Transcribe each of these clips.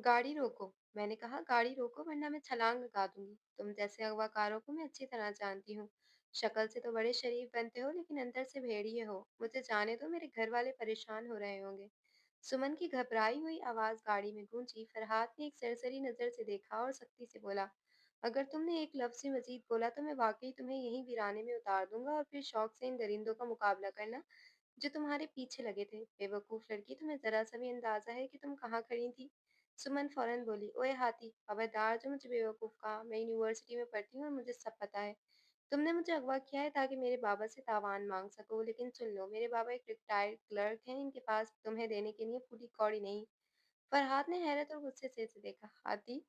गाड़ी रोको। मैंने कहा गाड़ी रोको वरना मैं छलांग लगा दूंगी। तुम जैसे अगवाकारों को मैं अच्छी तरह जानती हूँ। शक्ल से तो बड़े शरीफ बनते हो लेकिन अंदर से भेड़िए हो। मुझे जाने दो, मेरे घर वाले परेशान हो रहे होंगे। सुमन की घबराई हुई आवाज गाड़ी में गूंजी। फरहाद ने एक सरसरी नजर से देखा और सख्ती से बोला, अगर तुमने एक लफ्ज भी मजीद बोला तो मैं वाकई तुम्हें यहीं वीराने में उतार दूंगा और फिर शौक से इन दरिंदों का मुकाबला करना जो तुम्हारे पीछे लगे थे। बेवकूफ लड़की, तुम्हें जरा सा भी अंदाजा है कि तुम कहाँ खड़ी थी? सुमन फौरन बोली, ओए हाथी खबरदार जो मुझे बेवकूफ कहा। मैं यूनिवर्सिटी में पढ़ती हूँ और मुझे सब पता है। तुमने मुझे अगवा किया है ताकि मेरे बाबा से तावान मांग सको, लेकिन सुन लो, मेरे बाबा एक रिटायर्ड क्लर्क हैं, इनके पास तुम्हें देने के लिए पूरी कौड़ी नहीं। फरहाद ने हैरत और गुस्से से इसे देखा। हाथी?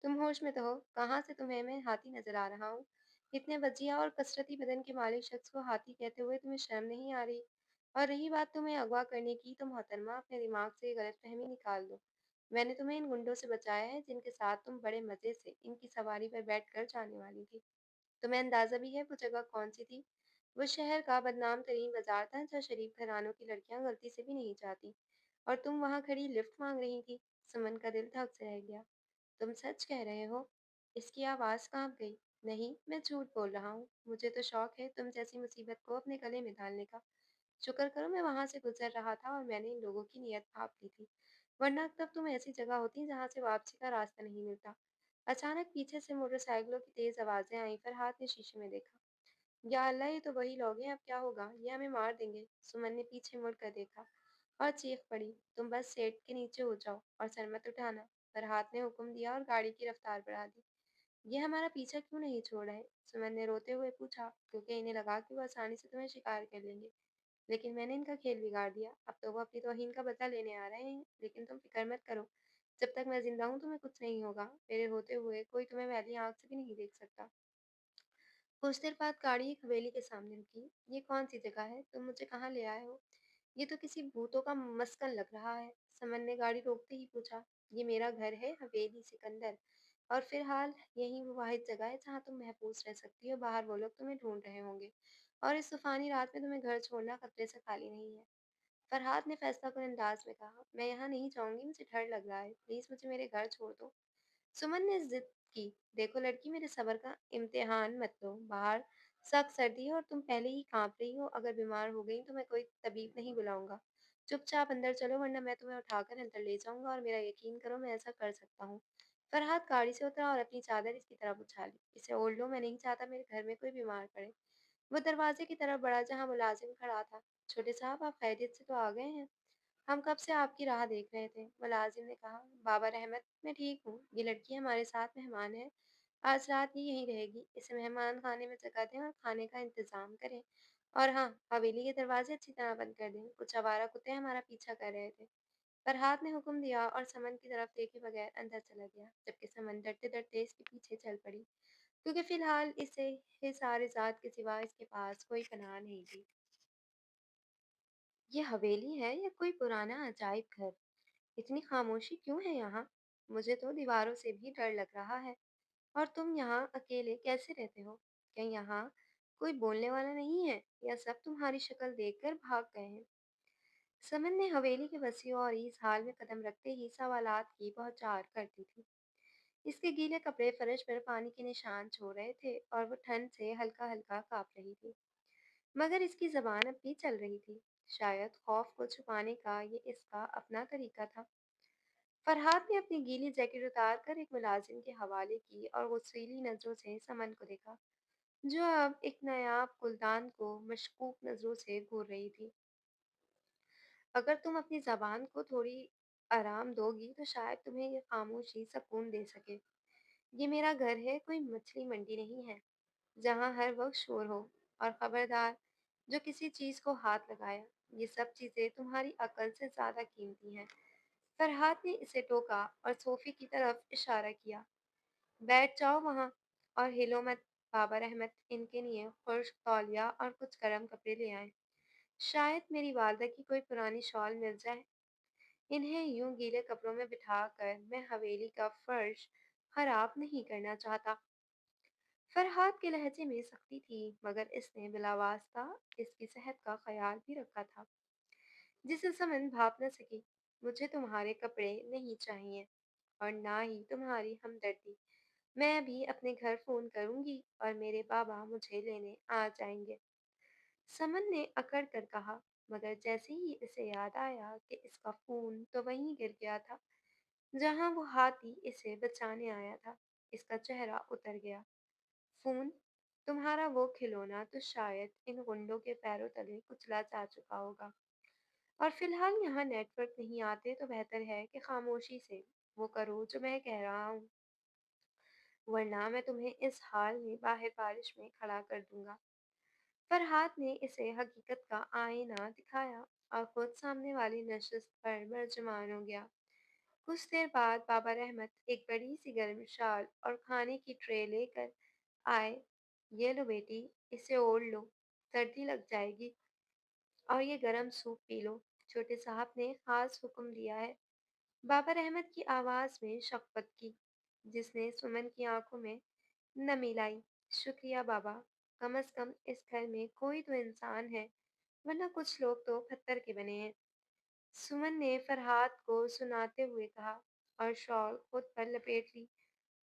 तुम होश में तो हो? कहाँ से तुम्हें मैं हाथी नजर आ रहा हूँ? इतने वजिया और कसरती बदन के मालिक शख्स को हाथी कहते हुए तुम्हें शर्म नहीं आ रही? और रही बात तुम्हें अगवा करने की, तो मोहतरमा अपने दिमाग से ये गलतफहमी निकाल दो। मैंने तुम्हें इन गुंडों से बचाया है जिनके साथ तुम बड़े मजे से इनकी सवारी पर बैठ कर जाने वाली थी। तुम्हें अंदाजा भी है वो जगह कौन सी थी? वो शहर का बदनाम तरीन बाजार था जहाँ शरीफ घरानों की लड़कियां गलती से भी नहीं जाती। और तुम वहां खड़ी लिफ्ट मांग रही थी। सुमन का दिल धक से रह गया। तुम सच कह रहे हो? इसकी आवाज कांप गई। नहीं, मैं झूठ बोल रहा हूँ। मुझे तो शौक है तुम जैसी मुसीबत को अपने गले में डालने का। शुक्र करो मैं वहां से गुजर रहा था और मैंने इन लोगों की नीयत भाप ली थी, वरना तब तुम ऐसी जगह होती जहां से वापसी का रास्ता नहीं मिलता। अचानक पीछे से मोटरसाइकिलों की तेज आवाजें आईं। फरहाद ने शीशे में देखा। या अल्लाह, ये तो वही लोग हैं, अब क्या होगा? ये हमें मार देंगे। सुमन ने पीछे मुड़ कर देखा और चीख पड़ी, तुम बस सेट के नीचे हो जाओ और सर मत उठाना। फरहाद ने हुक्म दिया और गाड़ी की रफ्तार बढ़ा दी। ये हमारा पीछा क्यों नहीं छोड़ रहे? सुमन ने रोते हुए पूछा। क्योंकि इन्हें लगा कि वो आसानी से तुम्हें शिकार कर लेंगे, लेकिन मैंने इनका खेल बिगाड़ दिया। अब तो वो अपनी तौहीन का बदला लेने आ रहे हैं, लेकिन तुम फिक्र मत करो। जब तक मैं जिंदा हूँ तुम्हें कुछ नहीं होगा। मेरे होते हुए कोई तुम्हें मैली आंख से भी नहीं देख सकता। कुछ देर बाद गाड़ी एक हवेली के सामने रुकी। ये कौन सी जगह है? तुम मुझे कहाँ ले आए हो? ये तो किसी भूतों का मस्कन लग रहा है। समन ने गाड़ी रोकते ही पूछा। ये मेरा घर है, हवेली सिकंदर। और फिलहाल यही वो वाहिद जगह है जहाँ तुम महफूज रह सकती हो। बाहर वो लोग तुम्हें ढूंढ रहे होंगे और इस तूफानी रात में तुम्हें घर छोड़ना खतरे से खाली नहीं है। फरहाद ने फैसलाकुन अंदाज में कहा, मैं यहाँ नहीं जाऊंगी, मुझे डर लग रहा है। प्लीज मुझे मेरे घर छोड़ दो। सुमन ने जिद की। देखो लड़की, मेरे सब्र का इम्तिहान मत लो। बाहर सख्त सर्दी है और तुम पहले ही कांप रही हो। अगर बीमार हो गई तो मैं कोई तबीब नहीं बुलाऊंगा। चुपचाप अंदर चलो वरना मैं तुम्हें उठाकर अंदर ले जाऊंगा, और मेरा यकीन करो मैं ऐसा कर सकता हूँ। फरहाद गाड़ी से उतरा और अपनी चादर इसकी तरफ उछाली। इसे ओढ़ लो, मैं नहीं चाहता मेरे घर में कोई बीमार पड़े। वो दरवाजे की तरफ बढ़ा जहाँ मुलाजिम खड़ा था। छोटे साहब, आप खैरियत से तो आ गए हैं? हम कब से आपकी राह देख रहे थे, मुलाजिम ने कहा। बाबा रहमत, मैं ठीक हूँ। ये लड़की हमारे साथ मेहमान है। आज रात ये यहीं रहेगी। इसे मेहमान खाने में जगह दें और खाने का इंतजाम करें। और हाँ, हवेली के दरवाजे अच्छी तरह बंद कर दें। कुछ आवारा कुत्ते हमारा पीछा कर रहे थे। फरहाद ने हुक्म दिया और समन की तरफ देखे बगैर अंदर चला गया, जबकि समन डरते डरते इसके पीछे चल पड़ी, क्योंकि फिलहाल इसे हिसार जात के सिवा इसके पास कोई पनाह नहीं थी। ये हवेली है या कोई पुराना अजायब घर? इतनी खामोशी क्यों है यहाँ? मुझे तो दीवारों से भी डर लग रहा है। और तुम यहाँ अकेले कैसे रहते हो? क्या यहाँ कोई बोलने वाला नहीं है या सब तुम्हारी शक्ल देखकर भाग गए हैं? समन ने हवेली के वसीयों और इस हाल में कदम रखते ही सवालात की बौछार कर दी थी। इसके गीले कपड़े फर्श पर पानी के निशान छोड़ रहे थे और वो ठंड से हल्का हल्का कांप रही थी। मगर इसकी जबान अब भी चल रही थी। शायद खौफ को छुपाने का ये इसका अपना तरीका था। फरहाद ने अपनी गीली जैकेट उतार कर एक मुलाजिम के हवाले की और गुस्सैली नजरों से समन को देखा, जो अब एक नायाब गुलदान को मशकूक नजरों से घूर रही थी। अगर तुम अपनी जबान को थोड़ी आराम दोगी तो शायद तुम्हें ये खामोशी सुकून दे सके। ये मेरा घर है, कोई मछली मंडी नहीं है जहाँ हर वक्त शोर हो। और खबरदार, जो किसी चीज को हाथ लगाया, ये सब चीजें तुम्हारी अकल से ज्यादा कीमती हैं। फरहाद ने इसे टोका और सोफे की तरफ इशारा किया। बैठ जाओ वहाँ और हिलो मत। बाबा रहमत इनके लिए खुश्क तौलिया और कुछ गर्म कपड़े ले आए। शायद मेरी वालदा की कोई पुरानी शॉल मिल जाए। इन्हें यूं गीले कपड़ों में बिठा कर मैं हवेली का फर्श खराब नहीं करना चाहता। फरहाद के लहजे में सख्ती थी, मगर इसने बिलावास्ता इसकी सेहत का ख्याल भी रखा था, जिसे समन भाप न सकी। मुझे तुम्हारे कपड़े नहीं चाहिए। और ना ही तुम्हारी हमदर्दी। मैं भी अपने घर फ़ोन करूँगी और मेरे बाबा मुझे लेने आ जाएँगे। समन ने अकड़ कर कहा, मगर जैसे ही इसे याद आया कि इसका फ़ोन तो वहीं गिर गया था, जहाँ वो हाथी इसे बचाने आया था, इसका चेहरा उतर गया। फ़ोन, तुम्हारा वो खिलौना तो शायद इन गुंडों के पैरों तले कुचला जा चुका होगा। और फ़िलहाल यहाँ नेटवर्क नहीं आते तो बेहतर है कि खामोशी से वो करो जो मैं कह रहा हूँ, वरना मैं तुम्हें इस हाल में बाहर बारिश में खड़ा कर दूँगा। फरहाद ने इसे हकीकत का आईना दिखाया और खुद सामने वाली नशिस्त पर बर्जमान हो गया। कुछ देर बाद बाबा रहमत एक बड़ी सी गर्म शाल और खाने की ट्रे लेकर आए। ये लो बेटी, इसे ओढ़ लो, सर्दी लग जाएगी, और ये गरम सूप पी लो। छोटे साहब ने खास हुक्म दिया है। बाबा रहमत की आवाज़ में शफ़क़त की, जिसने सुमन की आंखों में नमी लाई। शुक्रिया बाबा, कम से कम इस घर में कोई तो इंसान है, वरना कुछ लोग तो पत्थर के बने हैं। सुमन ने फरहाद को सुनाते हुए कहा और शॉल खुद पर लपेट ली।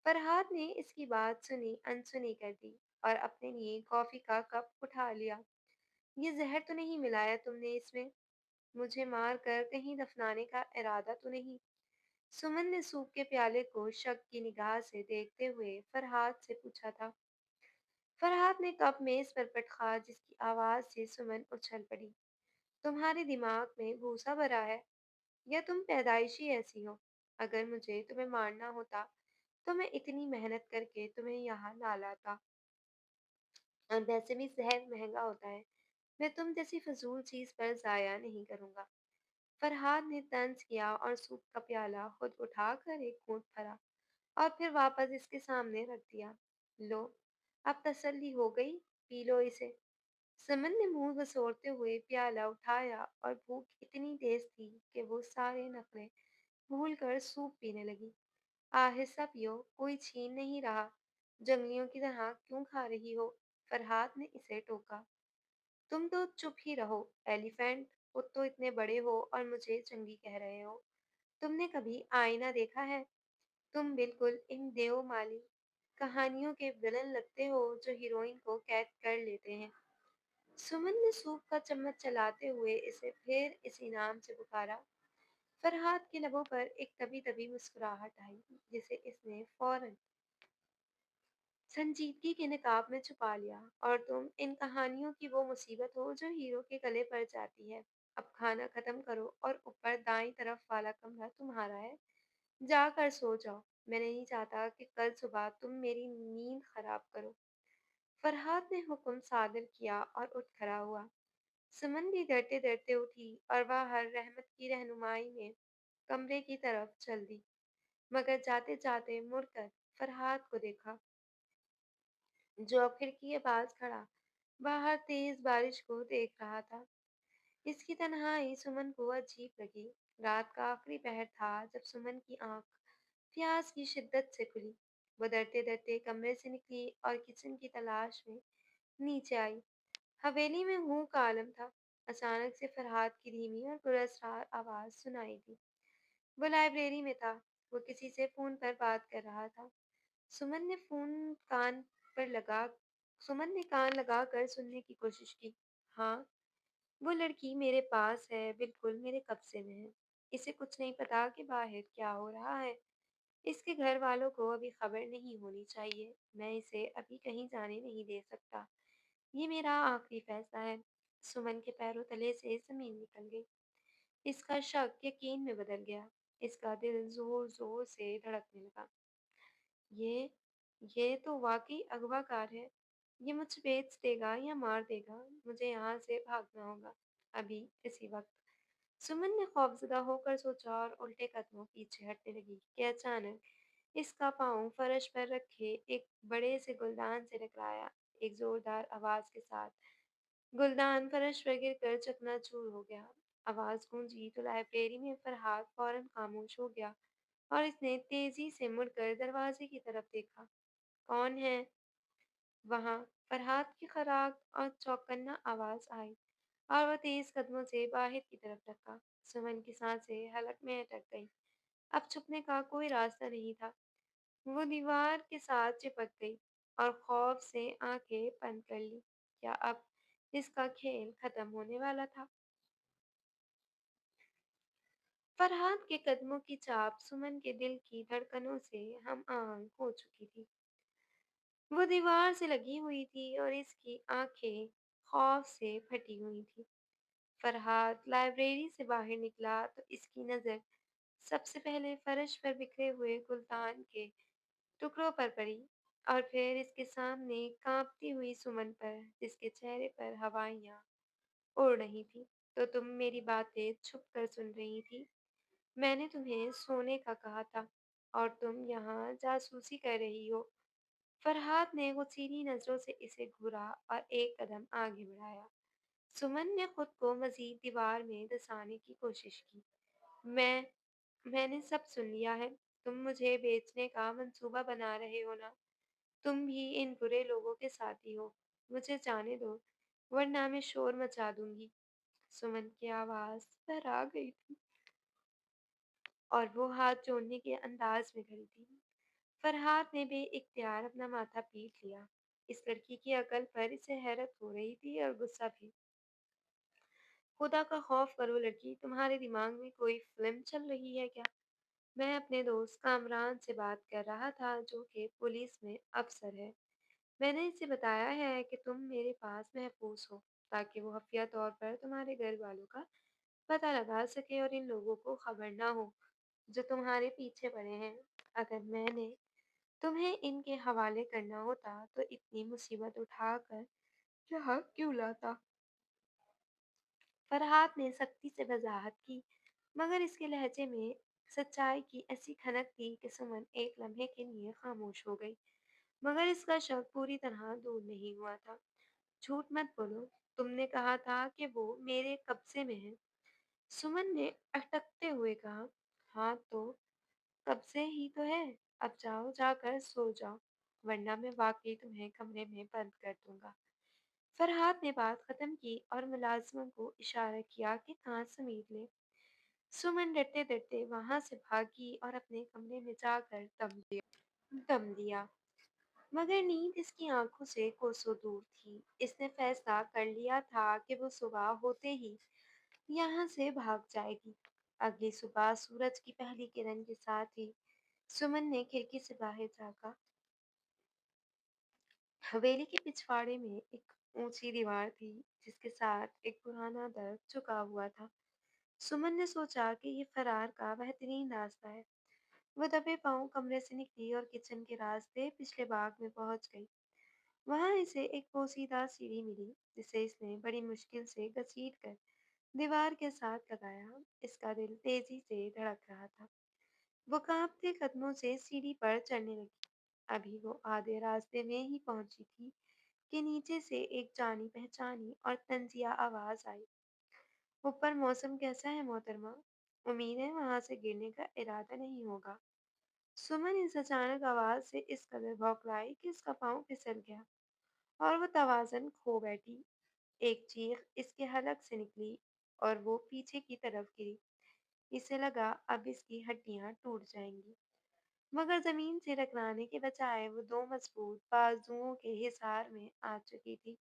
फरहाद ने इसकी बात सुनी अनसुनी कर दी और अपने लिए कॉफ़ी का कप उठा लिया। ये जहर तो नहीं मिलाया तुमने इसमें? मुझे मार कर कहीं दफनाने का इरादा तो नहीं? सुमन ने सूप के प्याले को शक की निगाह से देखते हुए फरहाद से पूछा था। फरहाद ने कप मेज पर पटका, जिसकी आवाज़ से सुमन उछल पड़ी। तुम्हारे दिमाग में भूसा भरा है या तुम पैदाइशी ऐसी हो? अगर मुझे तुम्हें मारना होता तो मैं इतनी मेहनत करके तुम्हें यहाँ ना लाता। और वैसे भी जहर महंगा होता है, मैं तुम जैसी फजूल चीज पर जाया नहीं करूंगा। फरहाद ने तंज किया और सूप का प्याला खुद उठाकर एक घूंट भरा और फिर वापस इसके सामने रख दिया। लो, अब तसल्ली हो गई, पी लो इसे। समन ने मुंह बसोरते हुए प्याला उठाया और भूख इतनी तेज थी कि वो सारे नखरे भूलकर सूप पीने लगी। आहिस्ता पियो, कोई छीन नहीं रहा। जंगलियों की तरह क्यों खा रही हो? फरहाद ने इसे टोका। तुम तो चुप ही रहो, एलिफेंट। खुद तो इतने बड़े हो और मुझे जंगली कह रहे हो। तुमने कभी आईना देखा है? तुम बिल्कुल इन देवमाली कहानियों के विलन लगते हो जो हीरोइन को कैद कर लेते हैं। सुमन ने सूप का चम्मच चलाते हुए इसे फिर इसी नाम से पुकारा। फरहाद के लबों पर एक दबी दबी मुस्कुराहट आई, जिसे इसने फौरन संजीदगी के नकाब में छुपा लिया। और तुम इन कहानियों की वो मुसीबत हो जो हीरो के गले पड़ जाती है। अब खाना खत्म करो और ऊपर दाईं तरफ वाला कमरा तुम्हारा है, जाकर सो जाओ। मैं नहीं चाहता कि कल सुबह तुम मेरी नींद खराब करो। फरहाद ने हुक्म सादर किया और उठ खड़ा हुआ। सुमन भी डरते डरते उठी और बाहर रहमत की रहनुमाई में कमरे की तरफ चल दी, मगर जाते जाते मुड़कर फरहाद को देखा, जो अब खिड़की के पास खड़ा बाहर तेज बारिश को देख रहा था। इसकी तन्हाई सुमन को अजीब लगी। रात का आखिरी पहर था जब सुमन की आंख प्यास की शिद्दत से खुली। वो डरते डरते कमरे से निकली और किचन की तलाश में नीचे आई। हवेली में हूँ का आलम था। अचानक से फरहाद की धीमी और पुरस्कार आवाज सुनाई दी। वो लाइब्रेरी में था। वो किसी से फोन पर बात कर रहा था। सुमन ने फोन कान पर लगा सुमन ने कान लगाकर सुनने की कोशिश की। हाँ, वो लड़की मेरे पास है, बिल्कुल मेरे कब्जे में है। इसे कुछ नहीं पता कि बाहर क्या हो रहा है। इसके घर वालों को अभी खबर नहीं होनी चाहिए। मैं इसे अभी कहीं जाने नहीं दे सकता। ये मेरा आखिरी फैसला है। सुमन के पैरों तले से जमीन निकल गई। इसका शक यकीन में बदल गया। इसका दिल जोर जोर से धड़कने लगा। ये ये तो वाकई अगवाकार है। ये मुझे बेच देगा या मार देगा। मुझे यहाँ से भागना होगा, अभी इसी वक्त। सुमन ने खौफजदा होकर सोचा और उल्टे कदमों पीछे हटने लगी कि अचानक इसका पाँव फर्श पर रखे एक बड़े से गुलदान से टकराया। एक जोरदार आवाज के साथ गुलदान फर्श पर गिरकर चकनाचूर हो गया। आवाज गूंजी तो लाइब्रेरी में फरहाद फौरन खामोश हो गया और इसने तेजी से मुड़कर दरवाजे की तरफ देखा। कौन है वहाँ? फरहाद की खराग और चौकन्ना आवाज आई और वह तेज कदमों से बाहर की तरफ ढका। सुमन की सांसें हलक में अटक गईं। अब छुपने का कोई रास्ता नहीं था। वो दीवार के साथ चिपक गई और खौफ से आंखें बंद कर ली। क्या अब इसका खेल खत्म होने वाला था? फरहाद के कदमों की चाप सुमन के दिल की धड़कनों से हम आग हो चुकी थी। वो दीवार से लगी हुई थी और इसकी आंखें खौफ से फटी हुई थी। फरहाद लाइब्रेरी से बाहर निकला तो इसकी नज़र सबसे पहले फर्श पर बिखरे हुए गुलदान के टुकड़ों पर पड़ी और फिर इसके सामने कांपती हुई सुमन पर, जिसके चेहरे पर हवाइयाँ उड़ रही थी। तो तुम मेरी बातें छुप कर सुन रही थी। मैंने तुम्हें सोने का कहा था और तुम यहाँ जासूसी कर रही हो। फरहाद ने गुस्सीली नजरों से इसे घूरा और एक कदम आगे बढ़ाया। सुमन ने खुद को मजीद दीवार में धंसाने की कोशिश की। मैं मैंने सब सुन लिया है। तुम मुझे बेचने का मंसूबा बना रहे हो ना? तुम भी इन बुरे लोगों के साथी हो। मुझे जाने दो, वरना मैं शोर मचा दूंगी। सुमन की आवाज पर आ गई थी और वो हाथ जोड़ने के अंदाज में खड़ी थी। फरहाद ने बेइख्तियार अपना माथा पीट लिया। इस लड़की की अकल पर इसे हैरत हो रही थी और गुस्सा भी। खुदा का खौफ करो लड़की, तुम्हारे दिमाग में कोई फिल्म चल रही है क्या? मैं अपने दोस्त कामरान से बात कर रहा था, जो कि पुलिस में अफसर है। मैंने इसे बताया है कि तुम मेरे पास महफूज हो, ताकि वो खुफिया तौर पर तुम्हारे घर वालों का पता लगा सके और इन लोगों को खबर ना हो जो तुम्हारे पीछे पड़े हैं। अगर मैंने तुम्हें इनके हवाले करना होता तो इतनी मुसीबत उठाकर यहाँ क्यों लाता? फरहाद ने सख्ती से वजाहत की, मगर इसके लहजे में सच्चाई की ऐसी खनक थी कि सुमन एक लम्हे के लिए खामोश हो गई। मगर इसका शक पूरी तरह दूर नहीं हुआ था। झूठ मत बोलो, तुमने कहा था कि वो मेरे कब्जे में है। सुमन ने अटकते हुए कहा। हाँ तो कब्जे ही तो है। अब जाओ, जाकर सो जाओ, वरना मैं वाकई तुम्हें कमरे में बंद कर दूंगा। फरहाद ने बात खत्म की और मुलाजिमों को इशारा किया कि कहाँ समेट ले। सुमन डरते डरते वहां से भागी और अपने कमरे में जाकर दम लिया। मगर नींद इसकी आंखों से कोसों दूर थी। इसने फैसला कर लिया था कि वो सुबह होते ही यहाँ से भाग जाएगी। अगली सुबह सूरज की पहली किरण के साथ ही सुमन ने खिड़की से बाहर झाँका। हवेली के पिछवाड़े में एक ऊंची दीवार थी, जिसके साथ एक पुराना दर झुका हुआ था। सुमन ने सोचा कि ये फरार का बेहतरीन रास्ता है। वो दबे पांव कमरे से निकली और किचन के रास्ते पिछले बाग में पहुंच गई। वहां इसे एक पोसीदा सीढ़ी मिली, जिसे इसने बड़ी मुश्किल से घसीट कर दीवार के साथ लगाया। इसका दिल तेजी से धड़क रहा था। वो कांपते कदमों से सीढ़ी पर चढ़ने लगी। अभी वो आधे रास्ते में ही पहुंची थी कि नीचे से एक जानी पहचानी और तंजिया आवाज आई। ऊपर मौसम कैसा है मोहतरमा? उम्मीद है वहां से गिरने का इरादा नहीं होगा। सुमन इस अचानक आवाज से इस कदर बौखलाई कि उसका पाँव फिसल गया और वो तवाज़ुन खो बैठी। एक चीख इसके हलक से निकली और वो पीछे की तरफ गिरी। इसे लगा अब इसकी हड्डियां टूट जाएंगी, मगर जमीन से टकराने के बजाय वो दो मजबूत बाजुओं के हिसार में आ चुकी थी।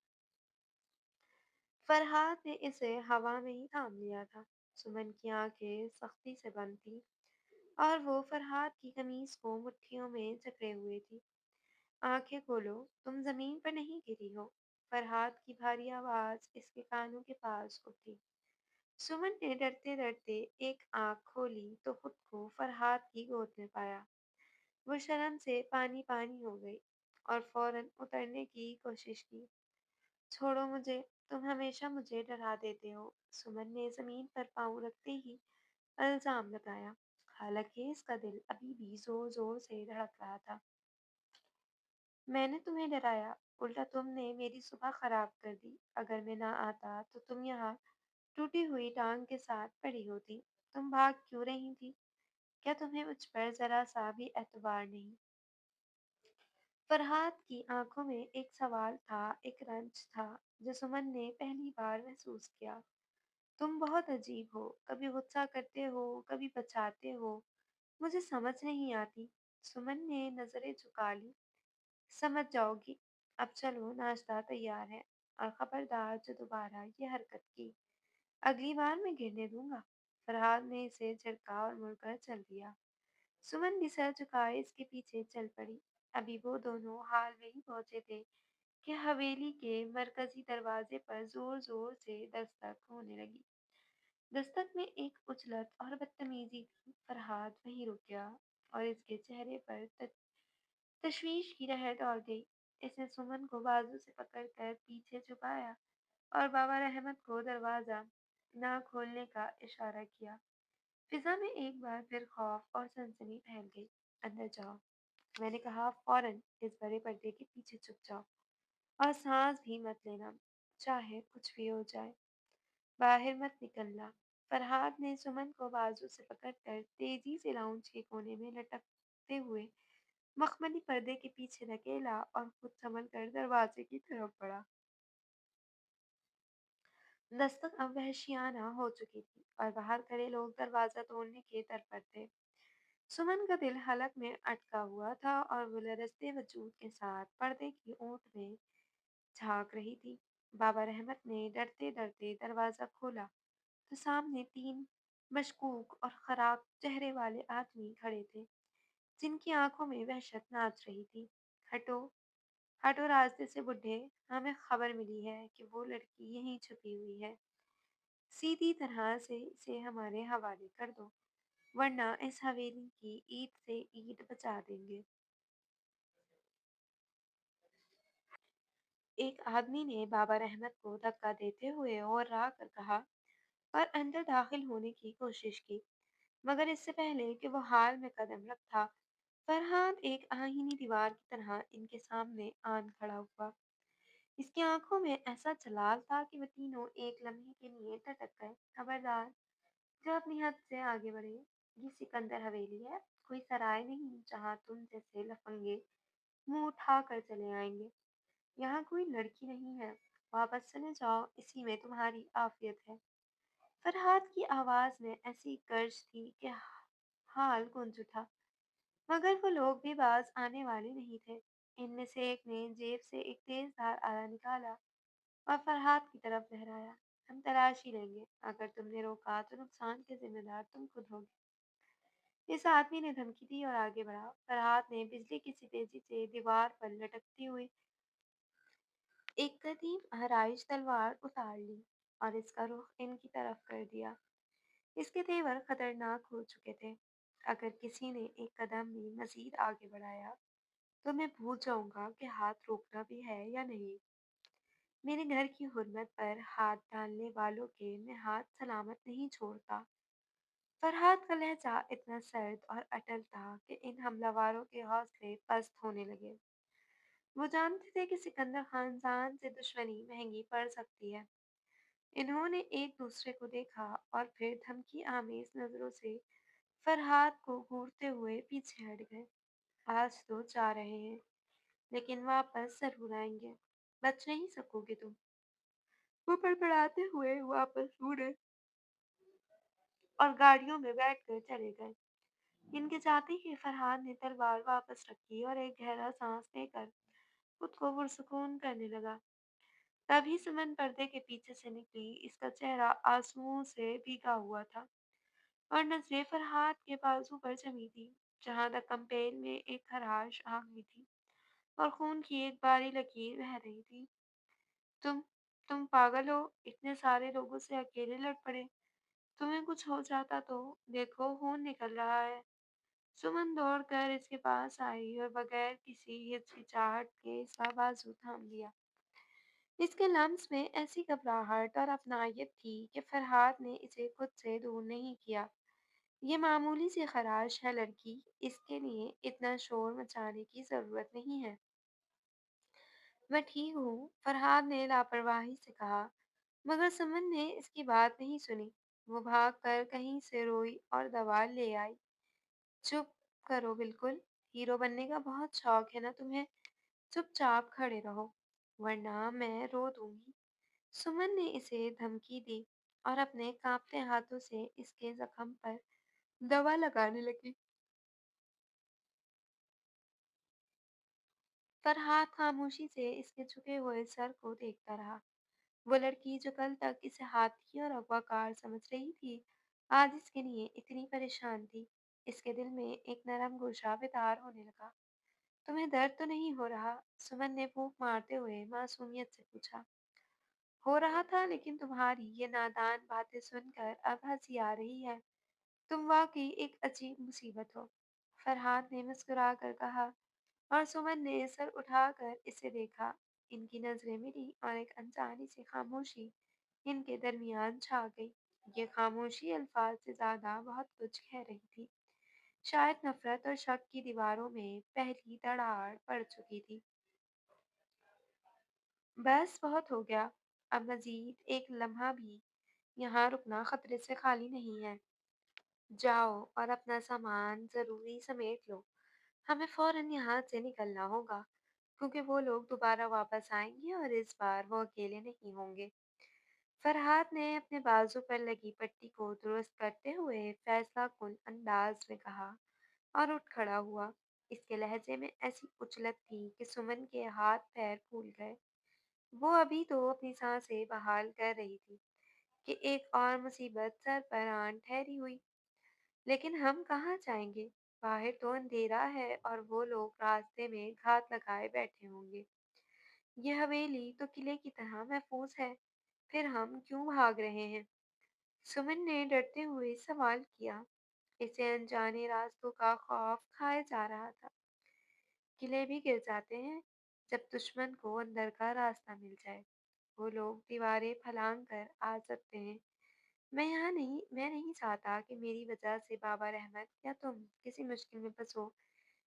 फरहाद ने इसे हवा में ही थाम लिया था। सुमन की आंखें सख्ती से बंद थी और वो फरहाद की कमीज को मुट्ठियों में जकड़े हुए थी। आंखें खोलो, तुम जमीन पर नहीं गिरी हो। फरहाद की भारी आवाज इसके कानों के पास उठी। सुमन ने डरते डरते एक आंख खोली तो खुद को फरहाद की गोद में पाया। वो शर्म से पानी पानी हो गई और फौरन उतरने की कोशिश की। छोड़ो मुझे, तुम हमेशा मुझे डरा देते हो। सुमन ने जमीन पर पाँव रखते ही इल्जाम लगाया, हालांकि इसका दिल अभी भी जोर जोर से धड़क रहा था। मैंने तुम्हें डराया, उल्टा तुमने मेरी सुबह खराब कर दी। अगर मैं ना आता तो तुम यहाँ टूटी हुई टांग के साथ पड़ी होती। तुम भाग क्यों रही थी? क्या तुम्हें मुझ पर जरा सा भी एतबार नहीं? फरहाद की आंखों में एक सवाल था, एक रंज था, जो सुमन ने पहली बार महसूस किया। तुम बहुत अजीब हो, कभी गुस्सा करते हो, कभी बचाते हो, मुझे समझ नहीं आती। सुमन ने नजरें झुका ली। समझ जाओगी। अब चलो, नाश्ता तैयार है। और खबरदार जो दोबारा ये हरकत की, अगली बार मैं गिरने दूंगा। फरहाद ने इसे झटका और मुड़कर चल दिया। सुमन भी सर झुकाए इसके पीछे चल पड़ी। अभी वो दोनों हाल में ही पहुंचे थे कि हवेली के मरकजी दरवाजे पर जोर जोर से दस्तक होने लगी। दस्तक में एक उछलत और बदतमीजी थी। फरहाद वहीं रुक गया और इसके चेहरे पर तशवीश की लहर दौड़ गई। इसने सुमन को बाजू से पकड़कर पीछे झुकाया और बाबा रहमत को दरवाजा न खोलने का इशारा किया। फिजा में एक बार फिर खौफ और सनसनी फैल गई। अंदर जाओ, मैंने कहा। फौरन इस बड़े पर्दे के पीछे छुप जाओ और सांस भी मत लेना, चाहे कुछ भी हो जाए। बाहर मत निकलना। फरहाद ने सुमन को बाजू से पकड़कर तेजी से लाउंज के कोने में लटकते हुए मखमली पर्दे के पीछे धकेला और खुद संभल कर दरवाजे की तरफ बढ़ा। दस्तक अब वहशियाना हो चुकी थी और बाहर खड़े लोग दरवाजा तोड़ने के तत्पर थे। सुमन का दिल हलक में अटका हुआ था और वो लरजते वजूद के साथ पर्दे की ओट में झांक रही थी। बाबा रहमत ने डरते डरते दरवाजा खोला तो सामने तीन मशकूक और खराब चेहरे वाले आदमी खड़े थे, जिनकी आंखों में वहशत नाच रही थी। हटो, हटो रास्ते से बुड्ढे। हमें खबर मिली है कि वो लड़की यहीं छुपी हुई है। सीधी तरह से इसे हमारे हवाले कर दो, वरना इस हवेली की ईंट से ईंट बचा देंगे। एक आदमी ने बाबा रहमत को धक्का देते हुए और राह कर कहा और अंदर दाखिल होने की कोशिश की। मगर इससे पहले कि वो हाल में कदम रखता, फरहाद एक आहीनी दीवार की तरह इनके सामने आन खड़ा हुआ। इसकी आंखों में ऐसा जलाल था कि वो तीनों एक लम्हे के लिए टटक गए। खबरदार, जो अपनी हद से आगे बढ़े। ये सिकंदर हवेली है, कोई सराय नहीं जहाँ तुम जैसे लफंगे मुंह उठा कर चले आएंगे। यहाँ कोई लड़की नहीं है। वापस चले जाओ, इसी में तुम्हारी आफियत है। फरहाद की आवाज में ऐसी गर्ज थी कि हाल गूंज उठा। मगर वो लोग भी बाज आने वाले नहीं थे। इनमें से एक ने जेब से एक तेजधार आला निकाला और फरहाद की तरफ लहराया। हम तलाशी लेंगे। अगर तुमने रोका तो नुकसान के जिम्मेदार तुम खुद होगे। इस आदमी ने धमकी दी और आगे बढ़ा। फरहाद ने बिजली की सी तेजी से दीवार पर लटकती हुई एक कदीम आराइश तलवार उतार ली और इसका रुख इनकी तरफ कर दिया। इसके तेवर खतरनाक हो चुके थे। अगर किसी ने एक कदम भी मजीद आगे बढ़ाया तो मैं भूल जाऊंगा कि हाथ रोकना भी है या नहीं। मेरे घर की हुर्मत पर हाथ डालने वालों के मैं हाथ सलामत नहीं छोड़ता। फरहाद का लहजा इतना सर्द और अटल था कि इन हमलावरों के हौसले पस्त होने लगे। वो जानते थे कि सिकंदर खानदान से दुश्मनी महंगी पड़ सकती है। इन्होंने एक दूसरे को देखा और फिर धमकी आमेज नजरों से फरहाद को घूरते हुए पीछे हट गए। आज तो जा रहे हैं, लेकिन वापस जरूर आएंगे। बच नहीं सकोगे तुम। वो बड़बड़ाते हुए वापस मुड़े और गाड़ियों में बैठकर चले गए। इनके जाते ही फरहाद ने तलवार वापस रखी और एक गहरा सांस लेकर खुद को पुरसुकून करने लगा। तभी सुमन पर्दे के पीछे से निकली। इसका चेहरा आंसुओं से भीगा हुआ था और नजरें फरहाद के बाजू पर जमी थी, जहां तक कंपेल में एक खराश आ हुई थी और खून की एक बारी लकीर बह रही थी। तुम तुम पागल हो? इतने सारे लोगों से अकेले लड़ पड़े। तुम्हें कुछ हो जाता तो? देखो, खून निकल रहा है। सुमन दौड़कर इसके पास आई और बगैर किसी हिचकिचाहट के इसका बाजू थाम लिया। इसके लम्स में ऐसी घबराहट और अपनायत थी कि फरहाद ने इसे खुद से दूर नहीं किया। ये मामूली सी खराश है लड़की, इसके लिए इतना शोर मचाने की जरूरत नहीं है। मैं ठीक हूँ, फरहाद ने लापरवाही से कहा। मगर सुमन ने इसकी बात नहीं सुनी। वो भाग कर कहीं से रोई और दवा ले आई। चुप करो बिल्कुल। हीरो बनने का बहुत शौक है ना तुम्हें? चुपचाप खड़े रहो, वरना मैं रो दूंगी। सुमन ने इसे धमकी दी और अपने कांपते हाथों से इसके जख्म पर दवा लगाने लगी। फरहाद खामोशी से इसके झुके हुए सर को देखता रहा। वो लड़की जो कल तक इसे हाथी और अगवाकार समझ रही थी, आज इसके लिए इतनी परेशान थी। इसके दिल में एक नरम गोशा बेदार होने लगा। तुम्हें दर्द तो नहीं हो रहा? सुमन ने फूंक मारते हुए मासूमियत से पूछा। हो रहा था, लेकिन तुम्हारी ये नादान बातें सुनकर अब हंसी आ रही है। तुम वाकई एक अजीब मुसीबत हो, फरहाद ने मुस्कुरा कर कहा। और सुमन ने सर उठाकर इसे देखा। इनकी नजरें मिली और एक अनजानी सी खामोशी इनके दरमियान छा गई। ये खामोशी अल्फाज से ज्यादा बहुत कुछ कह रही थी। शायद नफरत और शक की दीवारों में पहली दरार पड़ चुकी थी। बस बहुत हो गया। अब मजीद एक लम्हा भी यहाँ रुकना खतरे से खाली नहीं है। जाओ और अपना सामान जरूरी समेट लो। हमें फौरन यहाँ से निकलना होगा, क्योंकि वो लोग दोबारा वापस आएंगे और इस बार वो अकेले नहीं होंगे। फरहाद ने अपने बाजू पर लगी पट्टी को दुरुस्त करते हुए फैसला कुन अंदाज में कहा और उठ खड़ा हुआ। इसके लहजे में ऐसी उछलत थी कि सुमन के हाथ पैर फूल गए। वो अभी तो अपनी सांसें बहाल कर रही थी कि एक और मुसीबत सर पर आन ठहरी हुई। लेकिन हम कहाँ जाएंगे? बाहर तो अंधेरा है और वो लोग रास्ते में घात लगाए बैठे होंगे। ये हवेली तो किले की तरह महफूज है, फिर हम क्यों भाग रहे हैं? सुमन ने डरते हुए सवाल किया। इसे अनजाने रास्तों का खौफ खाए जा रहा था। किले भी गिर जाते हैं जब दुश्मन को अंदर का रास्ता मिल जाए। वो लोग दीवारें फलांग कर आ सकते हैं। मैं नहीं चाहता कि मेरी वजह से बाबा रहमत या तुम किसी मुश्किल में फंसो।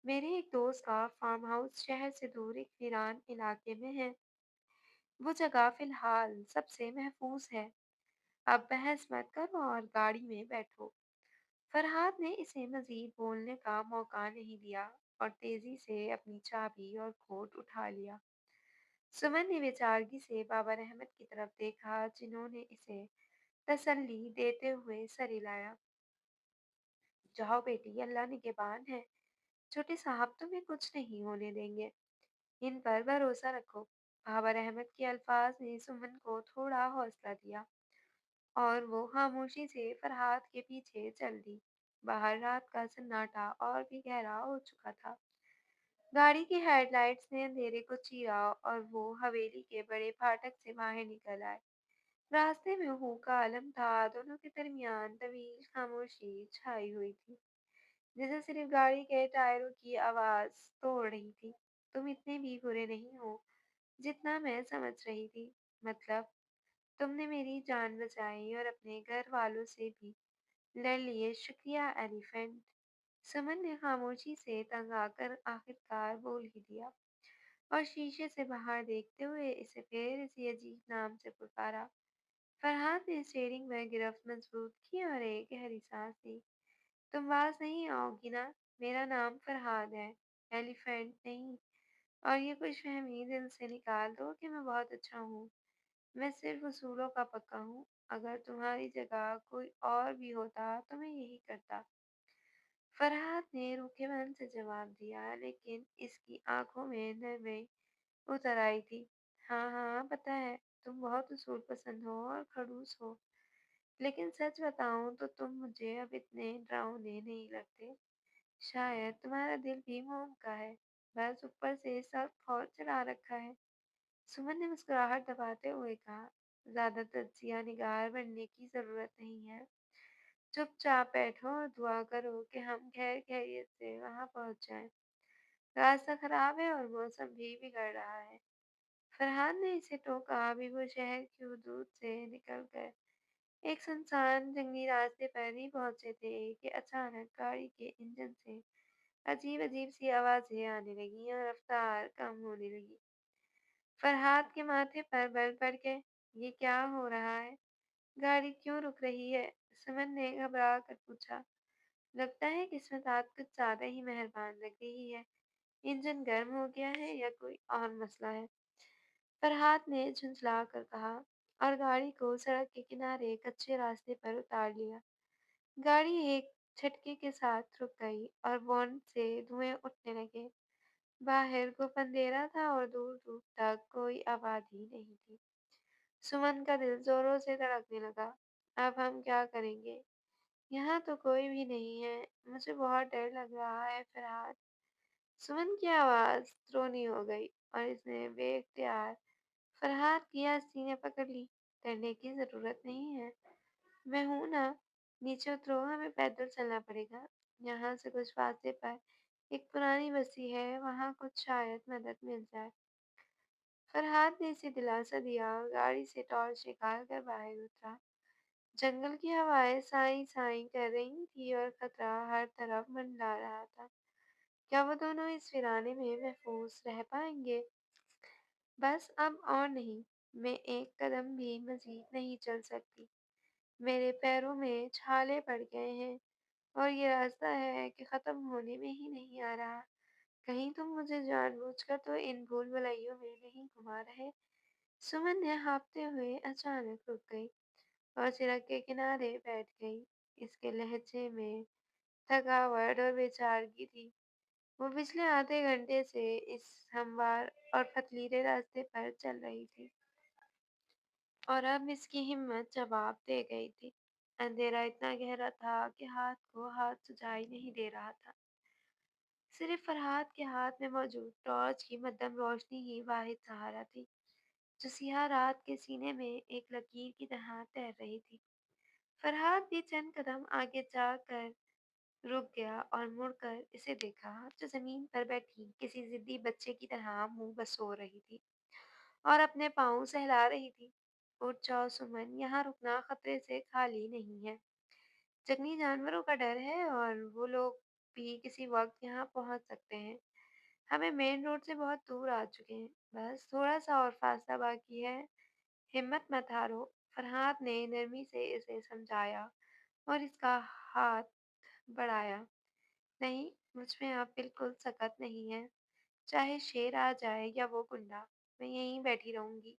मेरे एक दोस्त का फार्म हाउस शहर से दूर एक वीरान इलाके में है। वो जगह फिलहाल सबसे महफूज है। अब बहस मत करो और गाड़ी में बैठो। फरहाद ने इसे मजीद बोलने का मौका नहीं दिया और तेजी से अपनी चाबी और कोट उठा लिया। सुमन ने बेचारगी से बाबा रहमत की तरफ देखा, जिन्होंने इसे तसल्ली देते हुए सर हिलाया। जाओ बेटी, अल्लाह निगहबान है। छोटे साहब तुम्हें कुछ नहीं होने देंगे। इन पर भरोसा रखो। बाबर अहमद के अल्फाज ने सुमन को थोड़ा हौसला दिया और वो खामोशी से फरहाद के पीछे चल दी। बाहर रात का सन्नाटा और भी गहरा हो चुका था। गाड़ी की हेडलाइट्स ने अंधेरे को चीरा और वो हवेली के बड़े फाटक से बाहर निकल आए। रास्ते में हू का आलम था, दोनों के दरमियान तवील खामोशी छाई हुई थी, जैसे सिर्फ गाड़ी के टायरों की आवाज तोड़ रही थी। तुम इतने भी बुरे नहीं हो जितना मैं समझ रही थी। मतलब, तुमने मेरी जान बचाई और अपने घर वालों से भी लड़ लिए। शुक्रिया एलिफेंट। सुमन ने खामोशी से तंग आकर आखिरकार बोल ही दिया और शीशे से बाहर देखते हुए इसे फिर इसी अजीब नाम से पुकारा। फरहाद ने स्टीयरिंग में गिरफ्त मजबूत की और एक गहरी सांस ली। तुम पास नहीं आओगी ना? मेरा नाम फरहाद है, एलिफेंट नहीं। और ये खुशफहमी दिल से निकाल दो कि मैं बहुत अच्छा हूँ। मैं सिर्फ उसूलों का पक्का हूँ। अगर तुम्हारी जगह कोई और भी होता तो मैं यही करता। फरहाद ने रूखे मन से जवाब दिया, लेकिन इसकी आंखों में नरमी उतर आई थी। हाँ हाँ, पता है, तुम बहुत उसूल पसंद हो और खड़ूस हो, लेकिन सच बताऊं तो तुम मुझे अब इतने डरावने नहीं लगते। शायद तुम्हारा दिल भी मोम का है, बस ऊपर से सख्त और चढ़ा रखा है। सुमन ने मुस्कुराहट दबाते हुए कहा। ज्यादा तजिया निगार बनने की जरूरत नहीं है। चुपचाप बैठो और दुआ करो कि हम खैर खैरियत से वहां पहुंच जाएं। रास्ता खराब है और मौसम भी बिगड़ रहा है। फरहान ने इसे टोका। अभी वो शहर की हदूद से निकल कर एक सुनसान जंगली रास्ते पर ही पहुंचे थे कि अचानक गाड़ी के इंजन से अजीब अजीब सी आवाजें आने लगी और रफ्तार कम होने लगी। फरहाद के माथे पर बल पड़ गए। ये क्या हो रहा है? गाड़ी क्यों रुक रही है? सुमन ने घबरा कर पूछा। लगता है किस्मत आज कुछ ज्यादा ही मेहरबान लग रही है। इंजन गर्म हो गया है या कोई और मसला है? फरहाद ने झुंझला कर कहा और गाड़ी को सड़क के किनारे कच्चे रास्ते पर उतार लिया। गाड़ी एक झटके के साथ रुक गई और बॉन्ड से धुएं उठने लगे। बाहर खूब अंधेरा था और दूर-दूर तक कोई आबादी नहीं थी। सुमन का दिल ज़ोरों से धड़कने लगा। अब हम क्या करेंगे? यहाँ तो कोई भी नहीं है। मुझे बहुत डर लग रहा है फरहाद। सुमन की आवाज़ रोनी हो गई और इसने बेइख्तियार फरहाद की सीने पकड़ ली। डरने की ज़रूरत नहीं है। मैं हूं ना। नीचे उतरो, हमें पैदल चलना पड़ेगा। यहाँ से कुछ फासले पर एक पुरानी बस्ती है, वहाँ कुछ शायद मदद मिल जाए। फरहाद ने इसे दिलासा दिया और गाड़ी से टॉर्च निकाल कर बाहर उतरा। जंगल की हवाएं साई साई कर रही थी और खतरा हर तरफ मंडरा रहा था। क्या वो दोनों इस वीराने में महफूज रह पाएंगे? बस अब और नहीं। मैं एक कदम भी मजीद नहीं चल सकती। मेरे पैरों में छाले पड़ गए हैं और ये रास्ता है कि खत्म होने में ही नहीं आ रहा। कहीं तुम मुझे जानबूझकर तो इन भूल भुलैयों में नहीं घुमा रहे? सुमन ने हाँफते हुए अचानक रुक गई और सड़क के किनारे बैठ गई। इसके लहजे में थकावट और बेचारगी थी। वो पिछले आधे घंटे से इस हमवार और पथरीले रास्ते पर चल रही थी और अब इसकी हिम्मत जवाब दे गई थी। अंधेरा इतना गहरा था कि हाथ को हाथ सुझाई नहीं दे रहा था। सिर्फ फरहाद के हाथ में मौजूद टॉर्च की मध्यम रोशनी ही वाहिद सहारा थी, जो सियाह रात के सीने में एक लकीर की तरह तैर रही थी। फरहाद भी चंद कदम आगे जाकर रुक गया और मुड़कर इसे देखा, जो जमीन पर बैठी किसी जिद्दी बच्चे की तरह मुंह बसो रही थी और अपने पाँव सहला रही थी। उठ जाओ सुमन, यहाँ रुकना खतरे से खाली नहीं है। जंगली जानवरों का डर है और वो लोग भी किसी वक्त यहाँ पहुंच सकते हैं। हमें मेन रोड से बहुत दूर आ चुके हैं। बस थोड़ा सा और फासला बाकी है। हिम्मत मत हारो। फरहाद ने नरमी से इसे समझाया और इसका हाथ बढ़ाया। नहीं, मुझ में आप बिल्कुल सकत नहीं है। चाहे शेर आ जाए या वो गुंडा, मैं यहीं बैठी रहूंगी।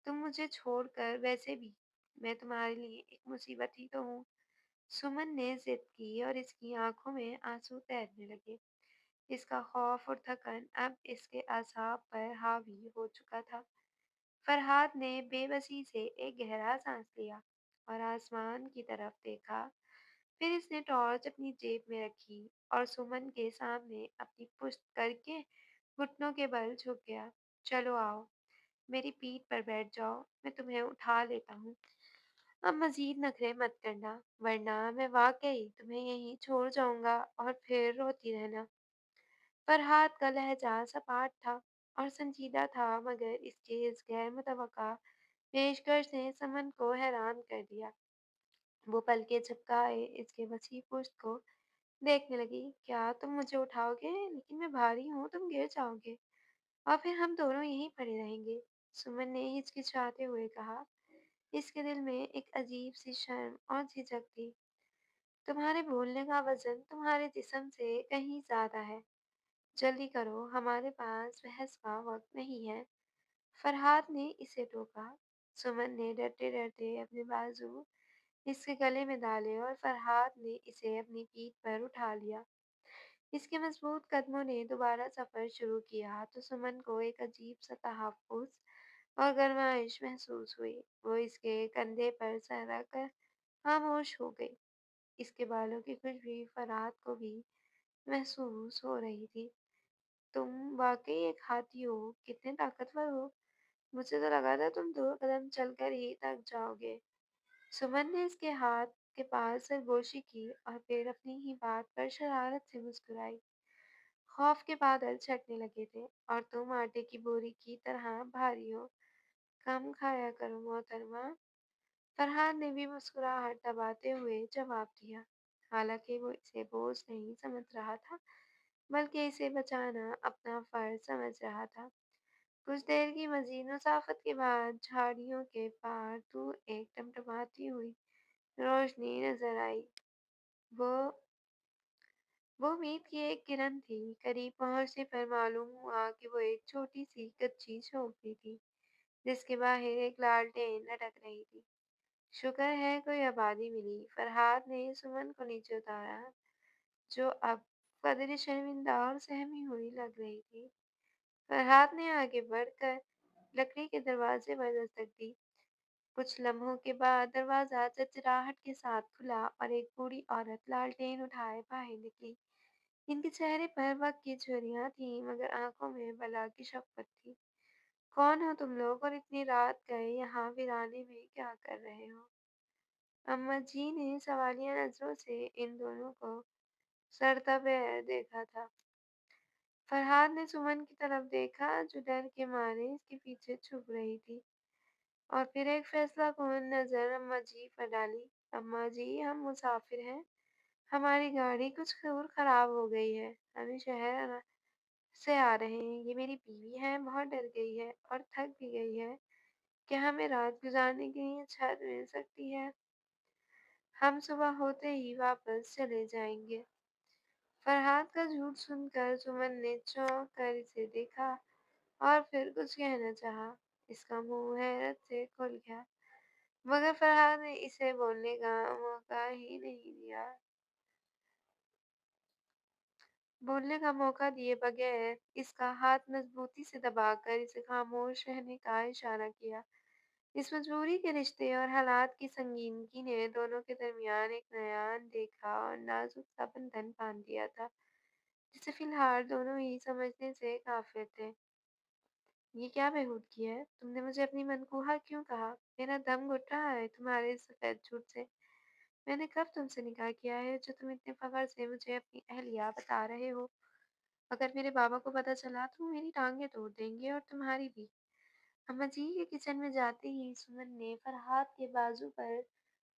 तुम मुझे छोड़कर वैसे भी मैं तुम्हारे लिए एक मुसीबत ही तो हूँ। सुमन ने जिद की और इसकी आंखों में आंसू तैरने लगे। इसका खौफ और थकन अब इसके असाब पर हावी हो चुका था। फरहाद ने बेबसी से एक गहरा सांस लिया और आसमान की तरफ देखा। फिर इसने टॉर्च अपनी जेब में रखी और सुमन के सामने अपनी पुश्त करके घुटनों के बल झुक गया। चलो आओ, मेरी पीठ पर बैठ जाओ, मैं तुम्हें उठा लेता हूँ। अब मज़ीद नखरे मत करना, वरना मैं वाक़ई तुम्हें यहीं छोड़ जाऊँगा और फिर रोती रहना। फरहाद का लहज़ा सपाट था और संजीदा था, मगर इसकी इस गैर मुतवक्का पेशकश ने सुमन को हैरान कर दिया। वो पलकें झपकाए इसके वसी पुश्त को देखने लगी। क्या तुम मुझे उठाओगे? लेकिन मैं भारी हूँ, तुम गिर जाओगे और फिर हम दोनों यहीं पड़े रहेंगे। सुमन ने हिचकिचाते हुए कहा। इसके दिल में एक अजीब सी शर्म और झिझक थी। तुम्हारे बोलने का वजन तुम्हारे जिस्म से कहीं ज्यादा है। जल्दी करो, हमारे पास बहस का वक्त नहीं है। फरहाद ने इसे टोका। सुमन ने डरते डरते अपने बाजू इसके गले में डाले और फरहाद ने इसे अपनी पीठ पर उठा लिया। इसके मजबूत कदमों ने दोबारा सफर शुरू किया तो सुमन को एक अजीब सा तहफ्फुज़ और गर्माइश महसूस हुई। वो इसके कंधे पर सर रख कर खामोश हो गई। इसके बालों की खुशबू फरहाद को भी महसूस हो रही थी। तुम वाकई एक हाथी हो, कितने ताकतवर हो। मुझे तो लगा था तुम 2 कदम चलकर ही थक जाओगे। सुमन ने इसके हाथ के पास सरगोशी की और फिर अपनी ही बात पर शरारत से मुस्कुराई। खौफ के बादल छटने लगे थे और तुम आटे की बोरी की तरह भारी हो। कम खाया करो मोहतरमा। फरहाद ने भी मुस्कुराहट दबाते हुए जवाब दिया। हालांकि वो इसे बोझ नहीं समझ रहा था, बल्कि इसे बचाना अपना फर्ज समझ रहा था। कुछ देर की मजीद मुसाफत के बाद झाड़ियों के पार दूर एक टमटमाती हुई रोशनी नजर आई। वो वो उम्मीद की एक किरण थी। करीब पहुंचने पर मालूम हुआ कि वो एक छोटी सी कच्ची झोपड़ी थी, जिसके बाहर एक लालटेन लटक रही थी। शुक्र है कोई आबादी मिली। फरहाद ने सुमन को नीचे उतारा, जो अब कदरे शर्मिंदा और सहमी हुई लग रही थी। फरहाद ने आगे बढ़कर लकड़ी के दरवाजे पर दस्तक दी। कुछ लम्हों के बाद दरवाजा चरचराहट के साथ खुला और एक बूढ़ी औरत लालटेन उठाए बाहर निकली। इनके चेहरे पर वक्त की झुर्रियां थीं, मगर आंखों में बला की शफकत थी। कौन हो तुम लोग और इतनी रात गए यहाँ वीराने में क्या कर रहे हो? अम्मा जी ने सवालिया नजरों से इन दोनों को सड़ता पैर देखा था। फरहाद ने सुमन की तरफ देखा, जो डर के मारे इसके पीछे छुप रही थी, और फिर एक फैसला कुन नजर अम्मा जी पर डाली। अम्मा जी, हम मुसाफिर हैं। हमारी गाड़ी कुछ दूर खराब हो गई है। हम शहर से आ रहे हैं। ये मेरी बीवी है, बहुत डर गई है और थक भी गई है। क्या हमें रात गुजारने के लिए छत मिल सकती है? हम सुबह होते ही वापस चले जाएंगे। फरहाद का झूठ सुनकर सुमन ने चौंक कर इसे देखा और फिर कुछ कहना चाहा। इसका मुंह हैरत से खुल गया, मगर फरहाद ने इसे बोलने का मौका ही नहीं दिया। बोलने का मौका दिए बगैर इसका हाथ मजबूती से दबाकर इसे खामोश रहने का इशारा किया। इस मजबूरी के रिश्ते और हालात की संगीनगी ने दोनों के दरमियान एक नया अनदेखा और नाजुक सा बंधन बांध दिया था, जिसे फिलहाल दोनों ही समझने से काफिर थे। ये क्या बेहूदगी है? तुमने मुझे अपनी मनकूहा क्यों कहा? मेरा दम घुट रहा है तुम्हारे इस सफेद झूठ से। मैंने कब तुमसे निकाह किया है जो तुम इतने फख्र से मुझे अपनी अहलिया बता रहे हो? अगर मेरे बाबा को पता चला तो वो मेरी टांगें तोड़ देंगे और तुम्हारी भी। अम्मा जी के किचन में जाते ही सुमन ने फरहाद के बाजू पर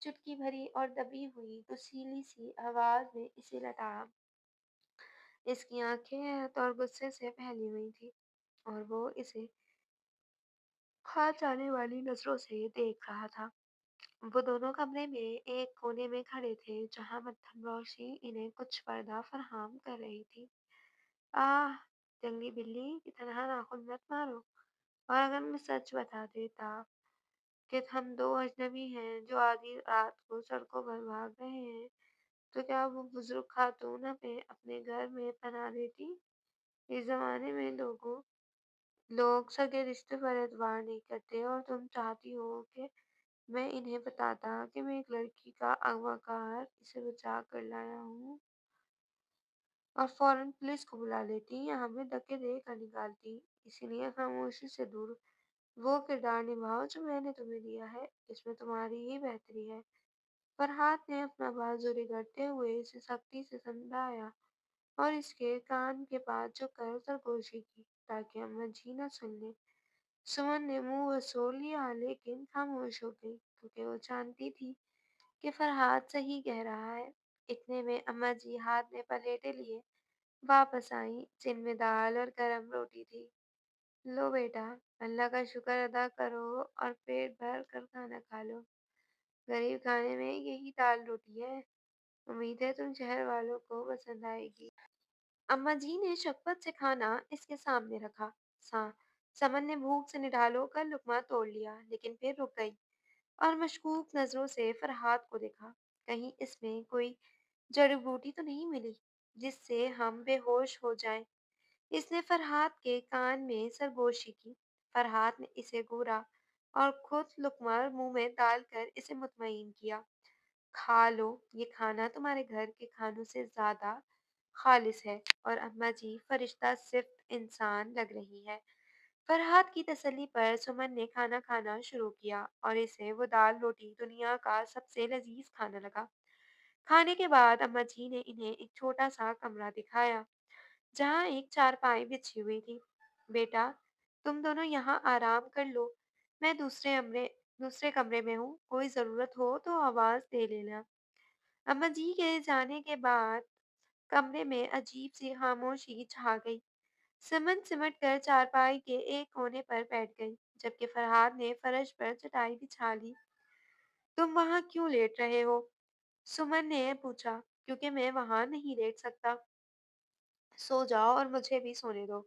चुटकी भरी और दबी हुई दुसीली सी आवाज में इसे लताड़ा। इसकी आंखें हैरत और गुस्से से फैली हुई थी, और वो इसे खा जाने वाली नजरों से देख रहा था। वो दोनों कमरे में एक कोने में खड़े थे, जहां मध्यम रोशनी इन्हें कुछ पर्दा फराहम कर रही थी। आह! जंगली बिल्ली की तरह नाखून मत मारो। और अगर मैं सच बता देता कि हम दो अजनबी हैं जो आधी रात को सड़कों पर भाग रहे हैं, तो क्या वो बुजुर्ग खातून हमें अपने घर में पनाह देती? इस जमाने में लोग सगे रिश्ते पर एतबार नहीं करते, और तुम चाहती हो कि मैं इन्हें बताता कि मैं एक लड़की का अगवाकार इसे बचा कर लाया हूँ, और फौरन पुलिस को बुला लेती या हमें धक्के देकर निकालती। इसीलिए खामोशी से दूर वो किरदार निभाओ जो मैंने तुम्हें दिया है। इसमें तुम्हारी ही बेहतरी है। फरहाद ने अपना बाजू रगड़ते हुए इसे सख्ती से समझाया, और इसके कान के पास झुककर सरगोशी की, ताकि अम्मा जी न सुन ले। सुमन ने मुंह वसोल लिया, लेकिन खामोश हो गई, क्योंकि वो जानती थी कि फरहाद सही कह रहा है। इतने में अम्मा जी हाथ में पलेटें लिए वापस आईं, जिनमें दाल और गरम रोटी थी। लो बेटा, अल्लाह का शुक्र अदा करो और पेट भर कर खाना खा लो। गरीब खाने में यही दाल रोटी है। उम्मीद है तुम शहर वालों को पसंद आएगी। अम्मा जी ने शफ़क़त से खाना इसके सामने रखा। सा समन ने भूख से निढाल होकर लुक़मा तोड़ लिया, लेकिन फिर रुक गई और मशकूक नज़रों से फरहाद को देखा। कहीं इसमें कोई जड़ी-बूटी तो नहीं मिली, जिससे हम बेहोश हो जाएँ? इसने फरहाद के कान में सरगोशी की। फरहाद ने इसे घूरा और खुद लुक़मा मुँह में डालकर इसे मुतमईन किया। खा लो, ये खाना तुम्हारे घर के खानों से ज़्यादा ख़ालिस है, और अम्मा जी फ़रिश्ता सिर्फ़ इंसान लग रही हैं। फरहाद की तसल्ली पर सुमन ने खाना खाना शुरू किया, और इसे वो दाल-रोटी दुनिया का सबसे लज़ीज़ खाना लगा। खाने के बाद अम्मा जी ने इन्हें एक छोटा-सा कमरा दिखाया, जहाँ एक चारपाई बिछी हुई थी। बेटा, तुम दोनों यहाँ आराम कर लो। मैं दूसरे कमरे में हूँ। कोई ज़रूरत हो तो आवाज़ दे लेना। अम्मा जी के जाने के बाद कमरे में अजीब सी खामोशी छा गई। सुमन सिमट कर चारपाई के एक कोने पर बैठ गई, जबकि फरहाद ने फर्श पर चटाई बिछा ली। तुम वहाँ क्यों लेट रहे हो? सुमन ने पूछा। क्योंकि मैं वहाँ नहीं लेट सकता। सो जाओ और मुझे भी सोने दो।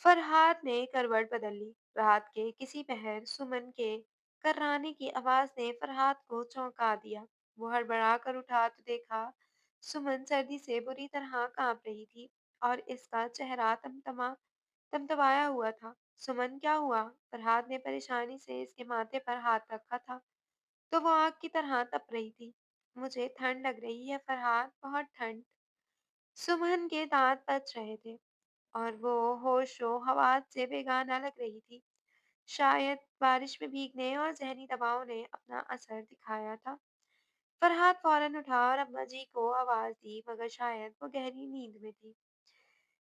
फरहाद ने करवट बदल ली। रात के किसी पहर सुमन के कर्राने की आवाज ने फरहाद को चौंका दिया। वो हड़बड़ा कर उठा तो देखा सुमन सर्दी से बुरी तरह कांप रही थी, और इसका चेहरा तमतमा तमतमाया हुआ था। सुमन क्या हुआ? फरहाद ने परेशानी से इसके माथे पर हाथ रखा था, तो वो आग की तरह तप रही थी। मुझे ठंड लग रही है फरहाद, बहुत ठंड। सुमन के दांत बच रहे थे और वो होशो हवास से बेगाना लग रही थी। शायद बारिश में भीगने और जहरी दवाओं ने अपना असर दिखाया था। फरहाद फौरन उठा और अम्मा जी को आवाज दी, मगर शायद वो गहरी नींद में थी।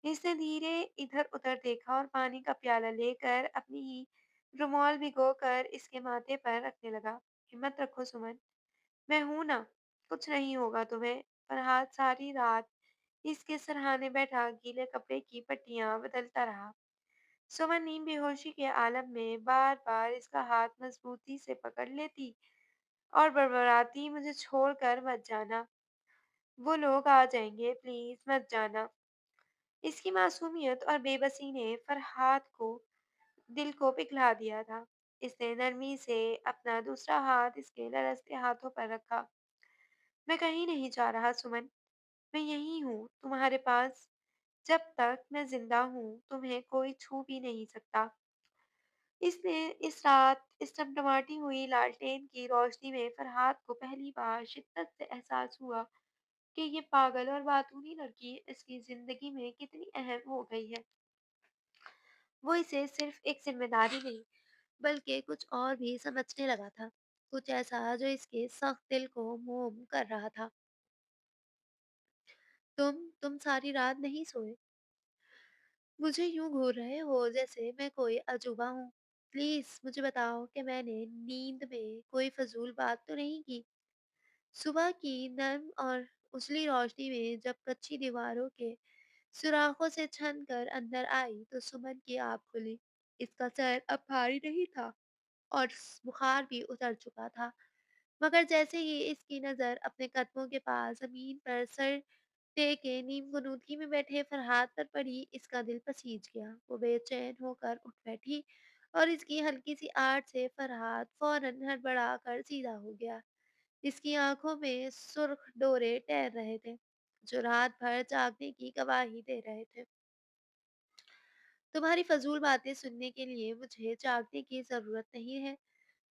इसने धीरे इधर-उधर देखा और पानी का प्याला लेकर अपनी ही रुमाल भिगोकर इसके माथे पर रखने लगा। हिम्मत रखो सुमन, मैं हूं ना, कुछ नहीं होगा तुम्हें। फरहाद सारी रात इसके सरहाने बैठा गीले कपड़े की पट्टियां बदलता रहा। सुमन नीम बेहोशी के आलम में बार-बार इसका हाथ मजबूती से पकड़ लेती और बड़बड़ाती, मुझे छोड़कर मत जाना, वो लोग आ जाएंगे, प्लीज मत जाना। इसकी मासूमियत और बेबसी ने फरहाद को दिल को पिघला दिया था। इसने नरमी से अपना दूसरा हाथ इसके लरजते हाथों पर रखा। मैं कहीं नहीं जा रहा सुमन, मैं यहीं हूँ तुम्हारे पास। जब तक मैं जिंदा हूँ तुम्हें कोई छू भी नहीं सकता। इसने इस रात इस टमटमाती हुई लालटेन की रोशनी में फरहाद को पहली बार शिद्दत से एहसास हुआ कि ये पागल और बातूनी लड़की इसकी जिंदगी में कितनी अहम हो गई है। वो इसे सिर्फ एक जिम्मेदारी नहीं, बल्कि कुछ और भी समझने लगा था। कुछ ऐसा जो इसके सख्त दिल को मोम कर रहा था। तुम सारी रात नहीं सोए। मुझे यूं घूर रहे हो जैसे मैं कोई अजूबा हूँ। प्लीज मुझे बताओ कि मैंने नींद में कोई फजूल बात तो नहीं की। सुबह की नर्म और उजली रोशनी में जब कच्ची दीवारों के सुराखों से छन कर अंदर आई तो सुमन की आँख खुली। इसका सर अब भारी नहीं था और बुखार भी उतर चुका था, मगर जैसे ही इसकी नज़र अपने कदमों के पास ज़मीन पर सर टेके नीम-गुनूदगी में बैठे फरहाद पर पड़ी, इसका दिल पसीज गया। वो बेचैन होकर उठ बैठी और इसकी हल्की-सी आहट से फरहाद फ़ौरन हड़बड़ाकर सीधा हो गया। इसकी आँखों में सुर्ख डोरे तैर रहे थे, जो रात भर जागने की गवाही दे रहे थे। तुम्हारी फ़ज़ूल बातें सुनने के लिए मुझे जागने की ज़रूरत नहीं है।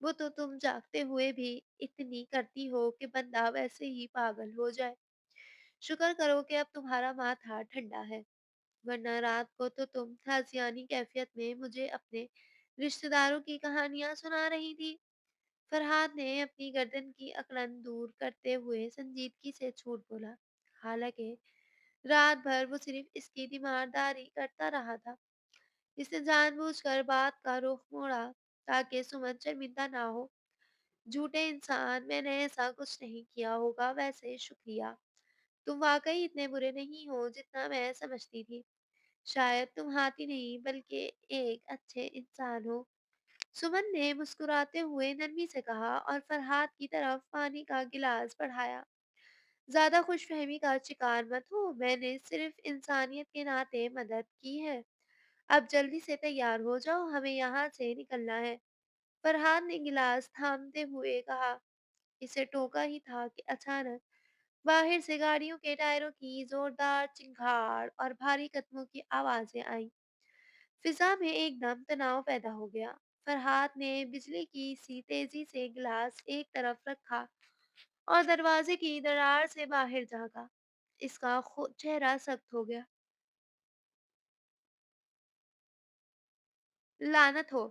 वो तो तुम जागते हुए भी इतनी करती हो कि बंदा वैसे ही पागल हो जाए। शुक्र करो कि अब तुम्हारा माथा ठंडा है, वरना रात को तो तुम थाजियानी कैफियत में मुझे अपने रिश्तेदारों की कहानियां सुना रही थी। फरहाद ने अपनी गर्दन की अकड़न दूर करते हुए संजीदगी से झूठ बोला। हालांकि रात भर वो सिर्फ इसकी तीमारदारी करता रहा था। इसने जानबूझकर बात का रुख मोड़ा ताकि सुमन शर्मिंदा ना हो। झूठे इंसान, मैंने ऐसा कुछ नहीं किया होगा, वैसे शुक्रिया। तुम वाकई इतने बुरे नहीं हो जितना मैं समझती थी। शायद तुम हाथी नहीं बल्कि एक अच्छे इंसान हो। सुमन ने मुस्कुराते हुए नरमी से कहा और फरहाद की तरफ पानी का गिलास बढ़ाया। ज्यादा खुशफहमी का शिकार मत हो, मैंने सिर्फ इंसानियत के नाते मदद की है। अब जल्दी से तैयार हो जाओ, हमें यहाँ से निकलना है। फरहाद ने गिलास थामते हुए कहा। इसे टोका ही था कि अचानक बाहर से गाड़ियों के टायरों की जोरदार चिंगाड़ और भारी कदमों की आवाजें आईं। फिजा में एकदम तनाव पैदा हो गया। फरहाद ने बिजली की सी तेजी से गिलास एक तरफ रखा और दरवाजे की दरार से बाहर झांका। इसका चेहरा सख्त हो गया। लानत हो,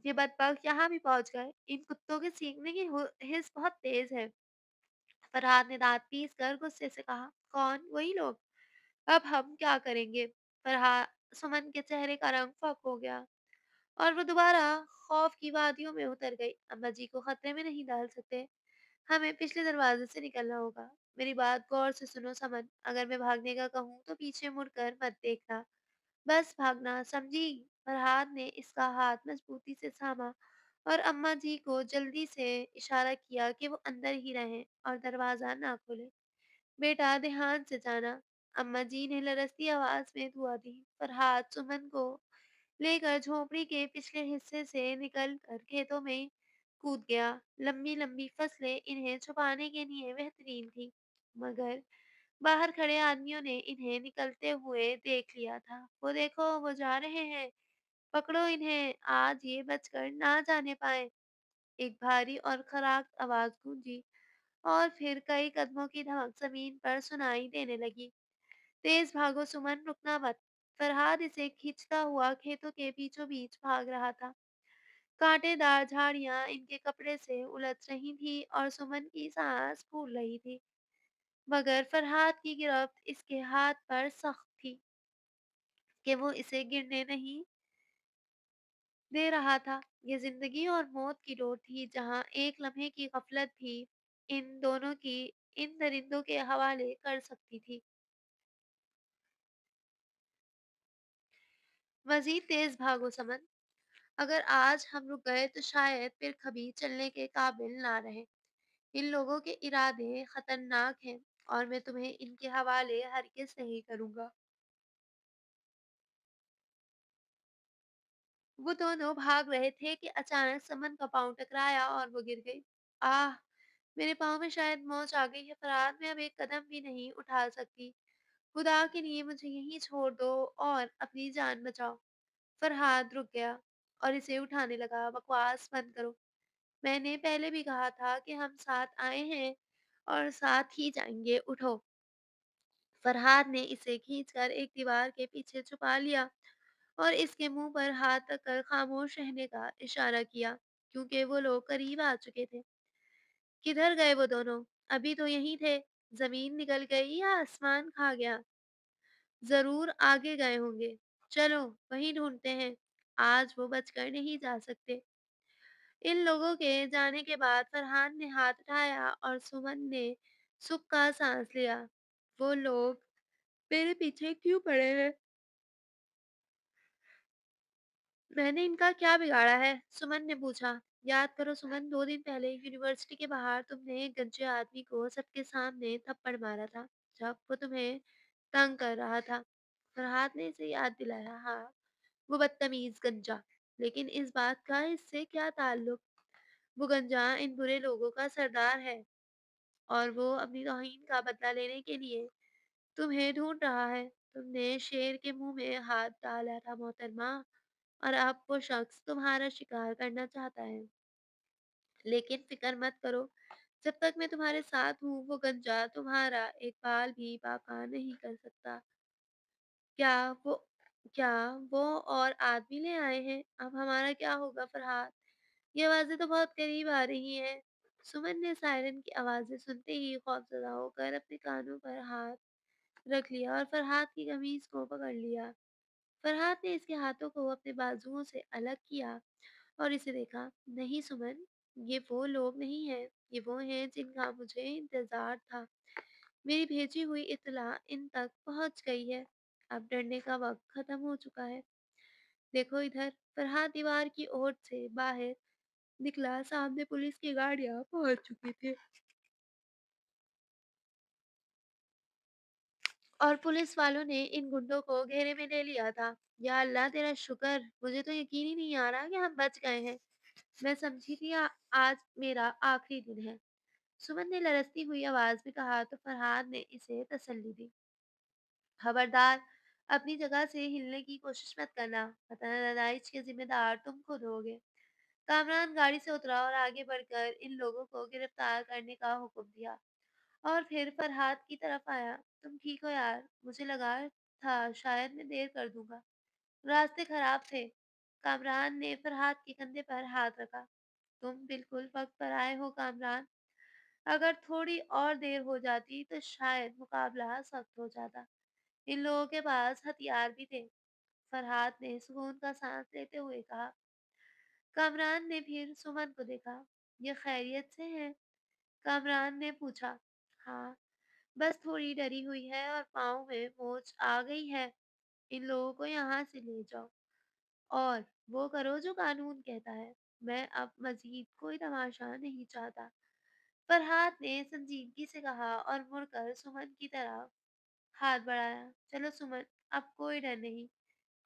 ये बदबख्त यहाँ भी पहुंच गए। इन कुत्तों के सीखने की हिस्स बहुत तेज है। फरहाद ने दांत पीस कर गुस्से से कहा। कौन? वही लोग। अब हम क्या करेंगे? फरहाद सुमन के चेहरे का रंग फक हो गया और वो दोबारा खौफ की वादियों में उतर गई। अम्मा जी को खतरे में नहीं डाल सकते। हमें पिछले दरवाजे से निकलना होगा। मेरी बात गौर से सुनो समन, अगर मैं भागने का कहूँ तो पीछे मुड़कर मत देखना, बस भागना, समझी? फरहाद ने इसका हाथ मजबूती से थामा और अम्मा जी को जल्दी से इशारा किया कि वो अंदर ही रहें और दरवाजा ना खोले। बेटा ध्यान से जाना। अम्मा जी ने लरसती आवाज में दुआ दी। फरहाद सुमन को लेकर झोपड़ी के पिछले हिस्से से निकल कर खेतों में कूद गया। लंबी लंबी फसलें इन्हें छुपाने के लिए बेहतरीन थी, मगर बाहर खड़े आदमियों ने इन्हें निकलते हुए देख लिया था। वो देखो, वो जा रहे हैं, पकड़ो इन्हें, आज ये बचकर ना जाने पाए। एक भारी और खराब आवाज गूंजी और फिर कई कदमों की धमक जमीन पर सुनाई देने लगी। तेज भागो सुमन, रुकना मत। फरहाद इसे खींचता हुआ खेतों के बीचों बीच भाग रहा था। कांटेदार झाड़ियां इनके कपड़े से उलझ रही थी और सुमन की सांस फूल रही थी, मगर फरहाद की गिरफ्त इसके हाथ पर सख्त थी कि वो इसे गिरने नहीं दे रहा था। ये जिंदगी और मौत की डोर थी, जहां एक लम्हे की गफलत भी इन दोनों की इन दरिंदों के हवाले कर सकती थी। मजीद तेज भागो समन, अगर आज हम रुक गए तो शायद फिर कभी चलने के काबिल ना रहे। इन लोगों के इरादे खतरनाक हैं और मैं तुम्हें इनके हवाले हरगिज नहीं करूंगा। वो दोनों भाग रहे थे कि अचानक समन का पाँव टकराया और वो गिर गई। आह! मेरे पाँव में शायद मोच आ गई है फरहाद, मैं अब एक कदम भी नहीं उठा सकती। खुदा के लिए मुझे यहीं छोड़ दो और अपनी जान बचाओ। फरहाद रुक गया और इसे उठाने लगा। बकवास बंद करो। मैंने पहले भी कहा था कि हम साथ आए हैं और साथ ही जाएंगे। उठो। फरहाद ने इसे खींचकर एक दीवार के पीछे छुपा लिया और इसके मुंह पर हाथ रखकर खामोश रहने का इशारा किया, क्योंकि वो लोग करीब आ चुके थे। किधर गए वो दोनों? अभी तो यहीं थे। जमीन निकल गई या आसमान खा गया? जरूर आगे गए होंगे। चलो वहीं ढूंढते हैं। आज वो बचकर नहीं जा सकते। इन लोगों के जाने के बाद फरहान ने हाथ उठाया और सुमन ने सुख का सांस लिया। वो लोग मेरे पीछे क्यों पड़े हैं? मैंने इनका क्या बिगाड़ा है? सुमन ने पूछा। याद करो सुमन, 2 दिन पहले यूनिवर्सिटी के बाहर तुमने एक गंजे आदमी को सबके सामने थप्पड़ मारा था, जब वो तुम्हें तंग कर रहा था। फरहाद ने इसे याद दिलाया। हाँ, वो बदतमीज गंजा। लेकिन इस बात का इससे क्या ताल्लुक? वो गंजा इन बुरे लोगों का सरदार है और वो अपनी तौहीन का बदला लेने के लिए तुम्हें ढूंढ रहा है। तुमने शेर के मुंह में हाथ डाला था मोहतरमा, और अब वो शख्स तुम्हारा शिकार करना चाहता है। लेकिन फिक्र मत करो, जब तक मैं तुम्हारे साथ हूँ वो गंजा तुम्हारा एक बाल भी बाका नहीं कर सकता। क्या वो क्या वो और आदमी ले आए हैं? अब हमारा क्या होगा फरहाद? ये आवाज़ें तो बहुत करीब आ रही हैं। सुमन ने सायरन की आवाज़ें सुनते ही खौफज़दा होकर अपने कानों पर हाथ रख लिया और फरहाद की कमीज़ को पकड़ लिया। फरहाद ने इसके हाथों को अपने बाजुओं से अलग किया और इसे देखा। नहीं सुमन, ये वो लोग नहीं हैं। ये वो हैं जिनका मुझे इंतज़ार था। मेरी भेजी हुई इत्तला इन तक पहुँच गई है। अब डरने का वक़्त ख़त्म हो चुका है। देखो इधर। फरहाद दीवार की ओर से बाहर निकला। सामने पुलिस की गाड़ियाँ पहुँच चुकी थी और पुलिस वालों ने इन गुंडों को घेरे में ले लिया था। या अल्लाह तेरा शुक्र, मुझे तो यकीन ही नहीं आ रहा कि हम बच गए हैं। मैं समझी थी आज मेरा आखिरी दिन है। सुमन ने लरसती हुई आवाज में कहा तो फरहाद ने इसे तसल्ली दी। खबरदार, अपनी जगह से हिलने की कोशिश मत करना, वरना नदाइश के जिम्मेदार तुम खुद होगे। कामरान गाड़ी से उतरा और आगे बढ़कर इन लोगों को गिरफ्तार करने का हुक्म दिया और फिर फरहाद की तरफ आया। तुम ठीक हो यार? मुझे लगा था शायद मैं देर कर दूंगा। रास्ते खराब थे। कामरान ने फरहाद के कंधे पर हाथ रखा। तुम बिल्कुल वक्त पर आए हो कामरान। अगर थोड़ी और देर हो जाती तो शायद मुकाबला सख्त हो जाता। इन लोगों के पास हथियार भी थे। फरहाद ने सुकून का सांस लेते हुए कहा। कामरान ने फिर सुमन को देखा। ये खैरियत से है? कामरान ने पूछा। हाँ, बस थोड़ी डरी हुई है और पाँव में मोच आ गई है। इन लोगों को यहाँ से ले जाओ और वो करो जो कानून कहता है। मैं अब मजीद कोई तमाशा नहीं चाहता। फरहाद ने संजीदगी से कहा और मुड़कर सुमन की तरफ हाथ बढ़ाया। चलो सुमन, अब कोई डर नहीं।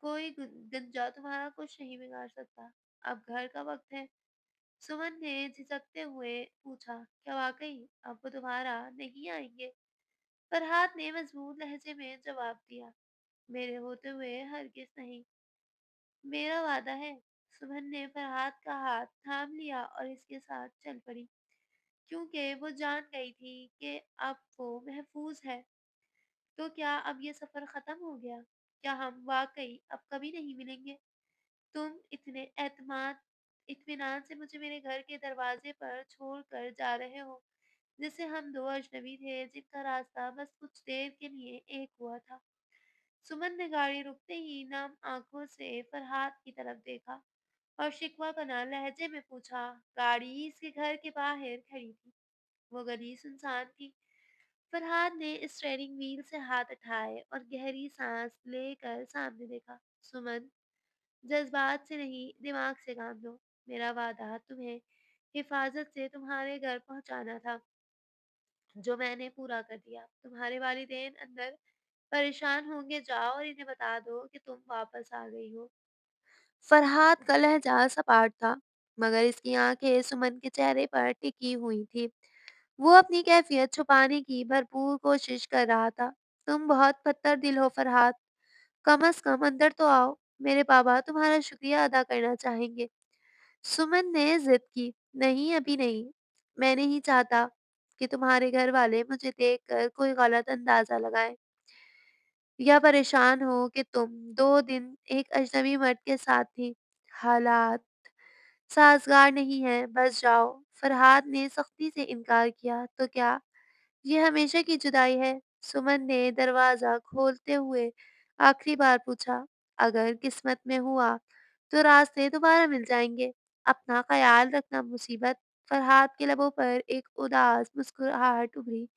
कोई गंजा तुम्हारा कुछ नहीं बिगाड़ सकता। अब घर का वक्त है। सुमन ने झिझकते हुए पूछा। क्या वाकई अब वो तुम्हारा नहीं आएंगे? फरहाद ने मजबूत लहजे में जवाब दिया, मेरे होते हुए हरगिज नहीं, मेरा वादा है। सुमन ने फरहाद का हाथ थाम लिया और इसके साथ चल पड़ी, क्योंकि वो जान गई थी कि अब वो महफूज है। तो क्या अब ये सफर खत्म हो गया? क्या हम वाकई अब कभी नहीं मिलेंगे? तुम इतने एतमाद इत्मीनान से मुझे मेरे घर के दरवाजे पर छोड़कर जा रहे हो, जैसे हम दो अजनबी थे जिनका रास्ता बस कुछ देर के लिए एक हुआ था। सुमन ने गाड़ी रुकते ही नम आंखों से फरहाद की तरफ देखा और शिकवा बना लहजे में पूछा। गाड़ी इसके घर के बाहर खड़ी थी। वो गली सुनसान थी। फरहाद ने स्टीयरिंग व्हील से हाथ उठाए और गहरी सांस लेकर सामने देखा। सुमन, जज्बात से नहीं, दिमाग से काम लो। मेरा वादा तुम्हें हिफाजत से तुम्हारे घर पहुंचाना था, जो मैंने पूरा कर दिया। तुम्हारे वालिदैन अंदर परेशान होंगे, जाओ और इन्हें बता दो कि तुम वापस आ गई हो। फरहाद का लहजा सपाट था, मगर इसकी आंखें सुमन के चेहरे पर टिकी हुई थी। वो अपनी कैफियत छुपाने की भरपूर कोशिश कर रहा था। तुम बहुत पत्थर दिल हो फरहाद, कम अंदर तो आओ। मेरे बाबा तुम्हारा शुक्रिया अदा करना चाहेंगे। सुमन ने जिद की, नहीं अभी नहीं। मैं नहीं चाहता कि तुम्हारे घर वाले मुझे देखकर कोई गलत अंदाजा लगाएं या परेशान हो कि तुम 2 दिन एक अजनबी मर्द के साथ थी। हालात साजगार नहीं है, बस जाओ। फरहाद ने सख्ती से इनकार किया, तो क्या ये हमेशा की जुदाई है? सुमन ने दरवाजा खोलते हुए आखिरी बार पूछा। अगर किस्मत में हुआ तो रास्ते दोबारा मिल जाएंगे। अपना ख्याल रखना मुसीबत। फरहाद के लबों पर एक उदास मुस्कुराहट उभरी।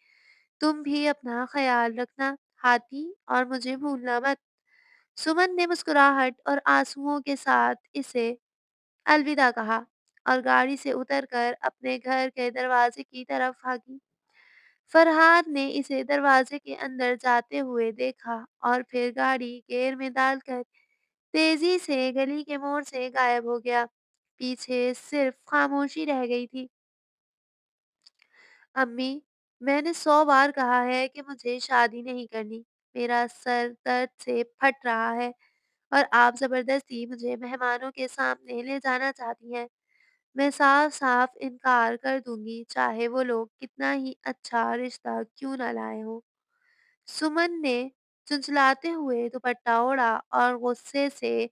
तुम भी अपना ख्याल रखना हाथी, और मुझे भूलना मत। सुमन ने मुस्कुराहट और आंसुओं के साथ इसे अलविदा कहा और गाड़ी से उतरकर अपने घर के दरवाजे की तरफ भागी। फरहाद ने इसे दरवाजे के अंदर जाते हुए देखा और फिर गाड़ी गेयर में डालकर तेजी से गली के मोड़ से गायब हो गया। पीछे सिर्फ खामोशी रह गई थी। अम्मी, मैंने 100 बार कहा है कि मुझे शादी नहीं करनी। मेरा सर दर्द से फट रहा है और आप ज़बरदस्ती मुझे मेहमानों के सामने ले जाना चाहती हैं। मैं साफ-साफ इनकार कर दूँगी, चाहे वो लोग कितना ही अच्छा रिश्ता क्यों ना लाए हों। सुमन ने झुंझलाते हुए दुपट्टा ओढ़ा और गुस्से से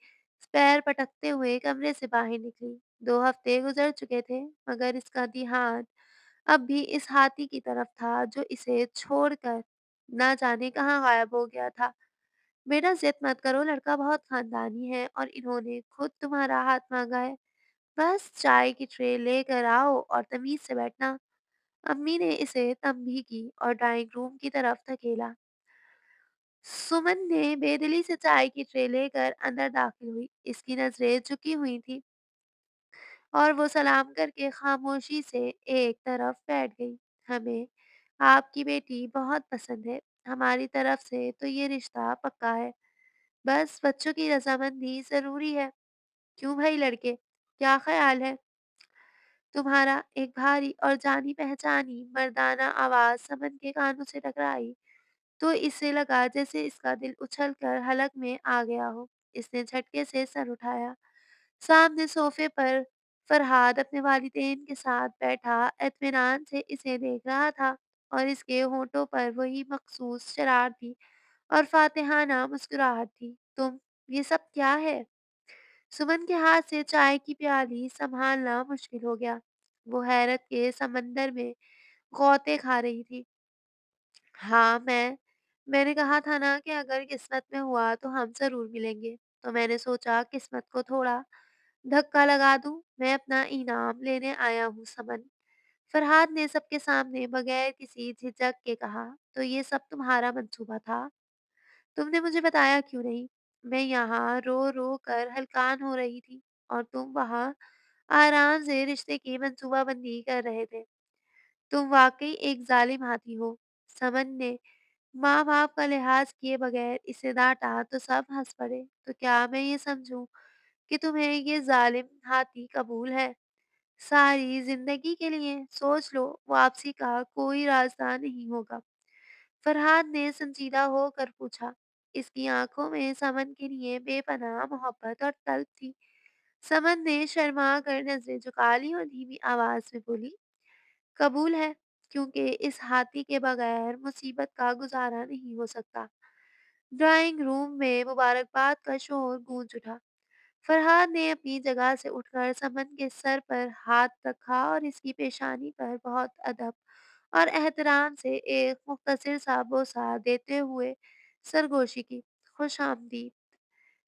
पैर पटकते हुए कमरे से बाहर निकली। 2 हफ्ते गुजर चुके थे, मगर इसका ध्यान अब भी इस हाथी की तरफ था जो इसे छोड़कर ना जाने कहाँ गायब हो गया था। बेटा जिद मत करो, लड़का बहुत खानदानी है और इन्होंने खुद तुम्हारा हाथ मांगा है। बस चाय की ट्रे लेकर आओ और तमीज से बैठना। अम्मी ने इसे तंबी की और ड्राइंग रूम की तरफ धकेला। सुमन ने बेदिली से चाय की ट्रे लेकर अंदर दाखिल हुई। इसकी नजरें झुकी हुई थी और वो सलाम करके खामोशी से एक तरफ बैठ गई। हमें आपकी बेटी बहुत पसंद है। हमारी तरफ से तो ये रिश्ता पक्का है। बस बच्चों की रजामंदी ज़रूरी है। क्यों भाई लड़के, क्या ख़्याल है? तुम्हारा एक भारी और जानी-पहचानी मर्दाना आवाज़ समन के कानों से टकराई, तो इसे लगा जैसे इसका दिल उछलकर हलक में आ गया हो। इसने झटके से सर उठाया। सामने सोफ़े पर फ़रहाद अपने वालिदैन के साथ बैठा इत्मीनान से इसे देख रहा था और इसके होठों पर वही मख़सूस शरारती और फ़ातिहाना मुस्कुराहट थी। तुम, ये सब क्या है? सुमन के हाथ से चाय की प्याली सँभालना मुश्किल हो गया। वो हैरत के समंदर में गौते खा रही थी। हाँ, मैंने कहा था ना कि अगर किस्मत में हुआ तो हम ज़रूर मिलेंगे। तो मैंने सोचा किस्मत को थोड़ा धक्का लगा दूँ। मैं अपना इनाम लेने आया हूँ समन। फरहाद ने सबके सामने बगैर किसी झिझक के कहा, तो ये सब तुम्हारा मंसूबा था? तुमने मुझे बताया क्यों नहीं? मैं यहाँ रो-रो कर हलकान हो रही थी और तुम वहाँ आराम से रिश्ते की मंसूबाबंदी कर रहे थे। तुम वाक़ई एक ज़ालिम हाथी हो। समन ने माँ-बाप का लिहाज़ किए बगैर इसे डाँटा तो सब हँस पड़े। तो क्या मैं ये समझूँ कि तुम्हें ये ज़ालिम हाथी कबूल है? सारी ज़िंदगी के लिए सोच लो, वापसी का कोई रास्ता नहीं होगा। फरहाद ने संजीदा होकर पूछा। इसकी आंखों में समन के लिए बेपनाह मोहब्बत और तलब थी। समन ने शर्मा कर नजरें झुका ली और धीमी आवाज में बोली, कबूल है, क्योंकि इस हाथी के बगैर मुसीबत का गुजारा नहीं हो सकता। ड्राइंग रूम में मुबारकबाद का शोर गूंज उठा। फरहाद ने अपनी जगह से उठकर समन के सर पर हाथ रखा और इसकी पेशानी पर बहुत अदब और एहतराम से एक मुख्तसर सा बोसा देते हुए सरगोशी की। खुश आमदीद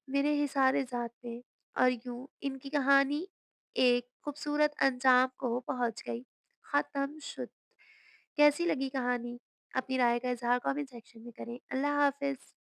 मेरे हिसारे ज़ात में। और यूं इनकी कहानी एक खूबसूरत अंजाम को पहुंच गई। खत्म शुद। कैसी लगी कहानी? अपनी राय का इजहार कमेंट सेक्शन में करें। अल्लाह हाफिज।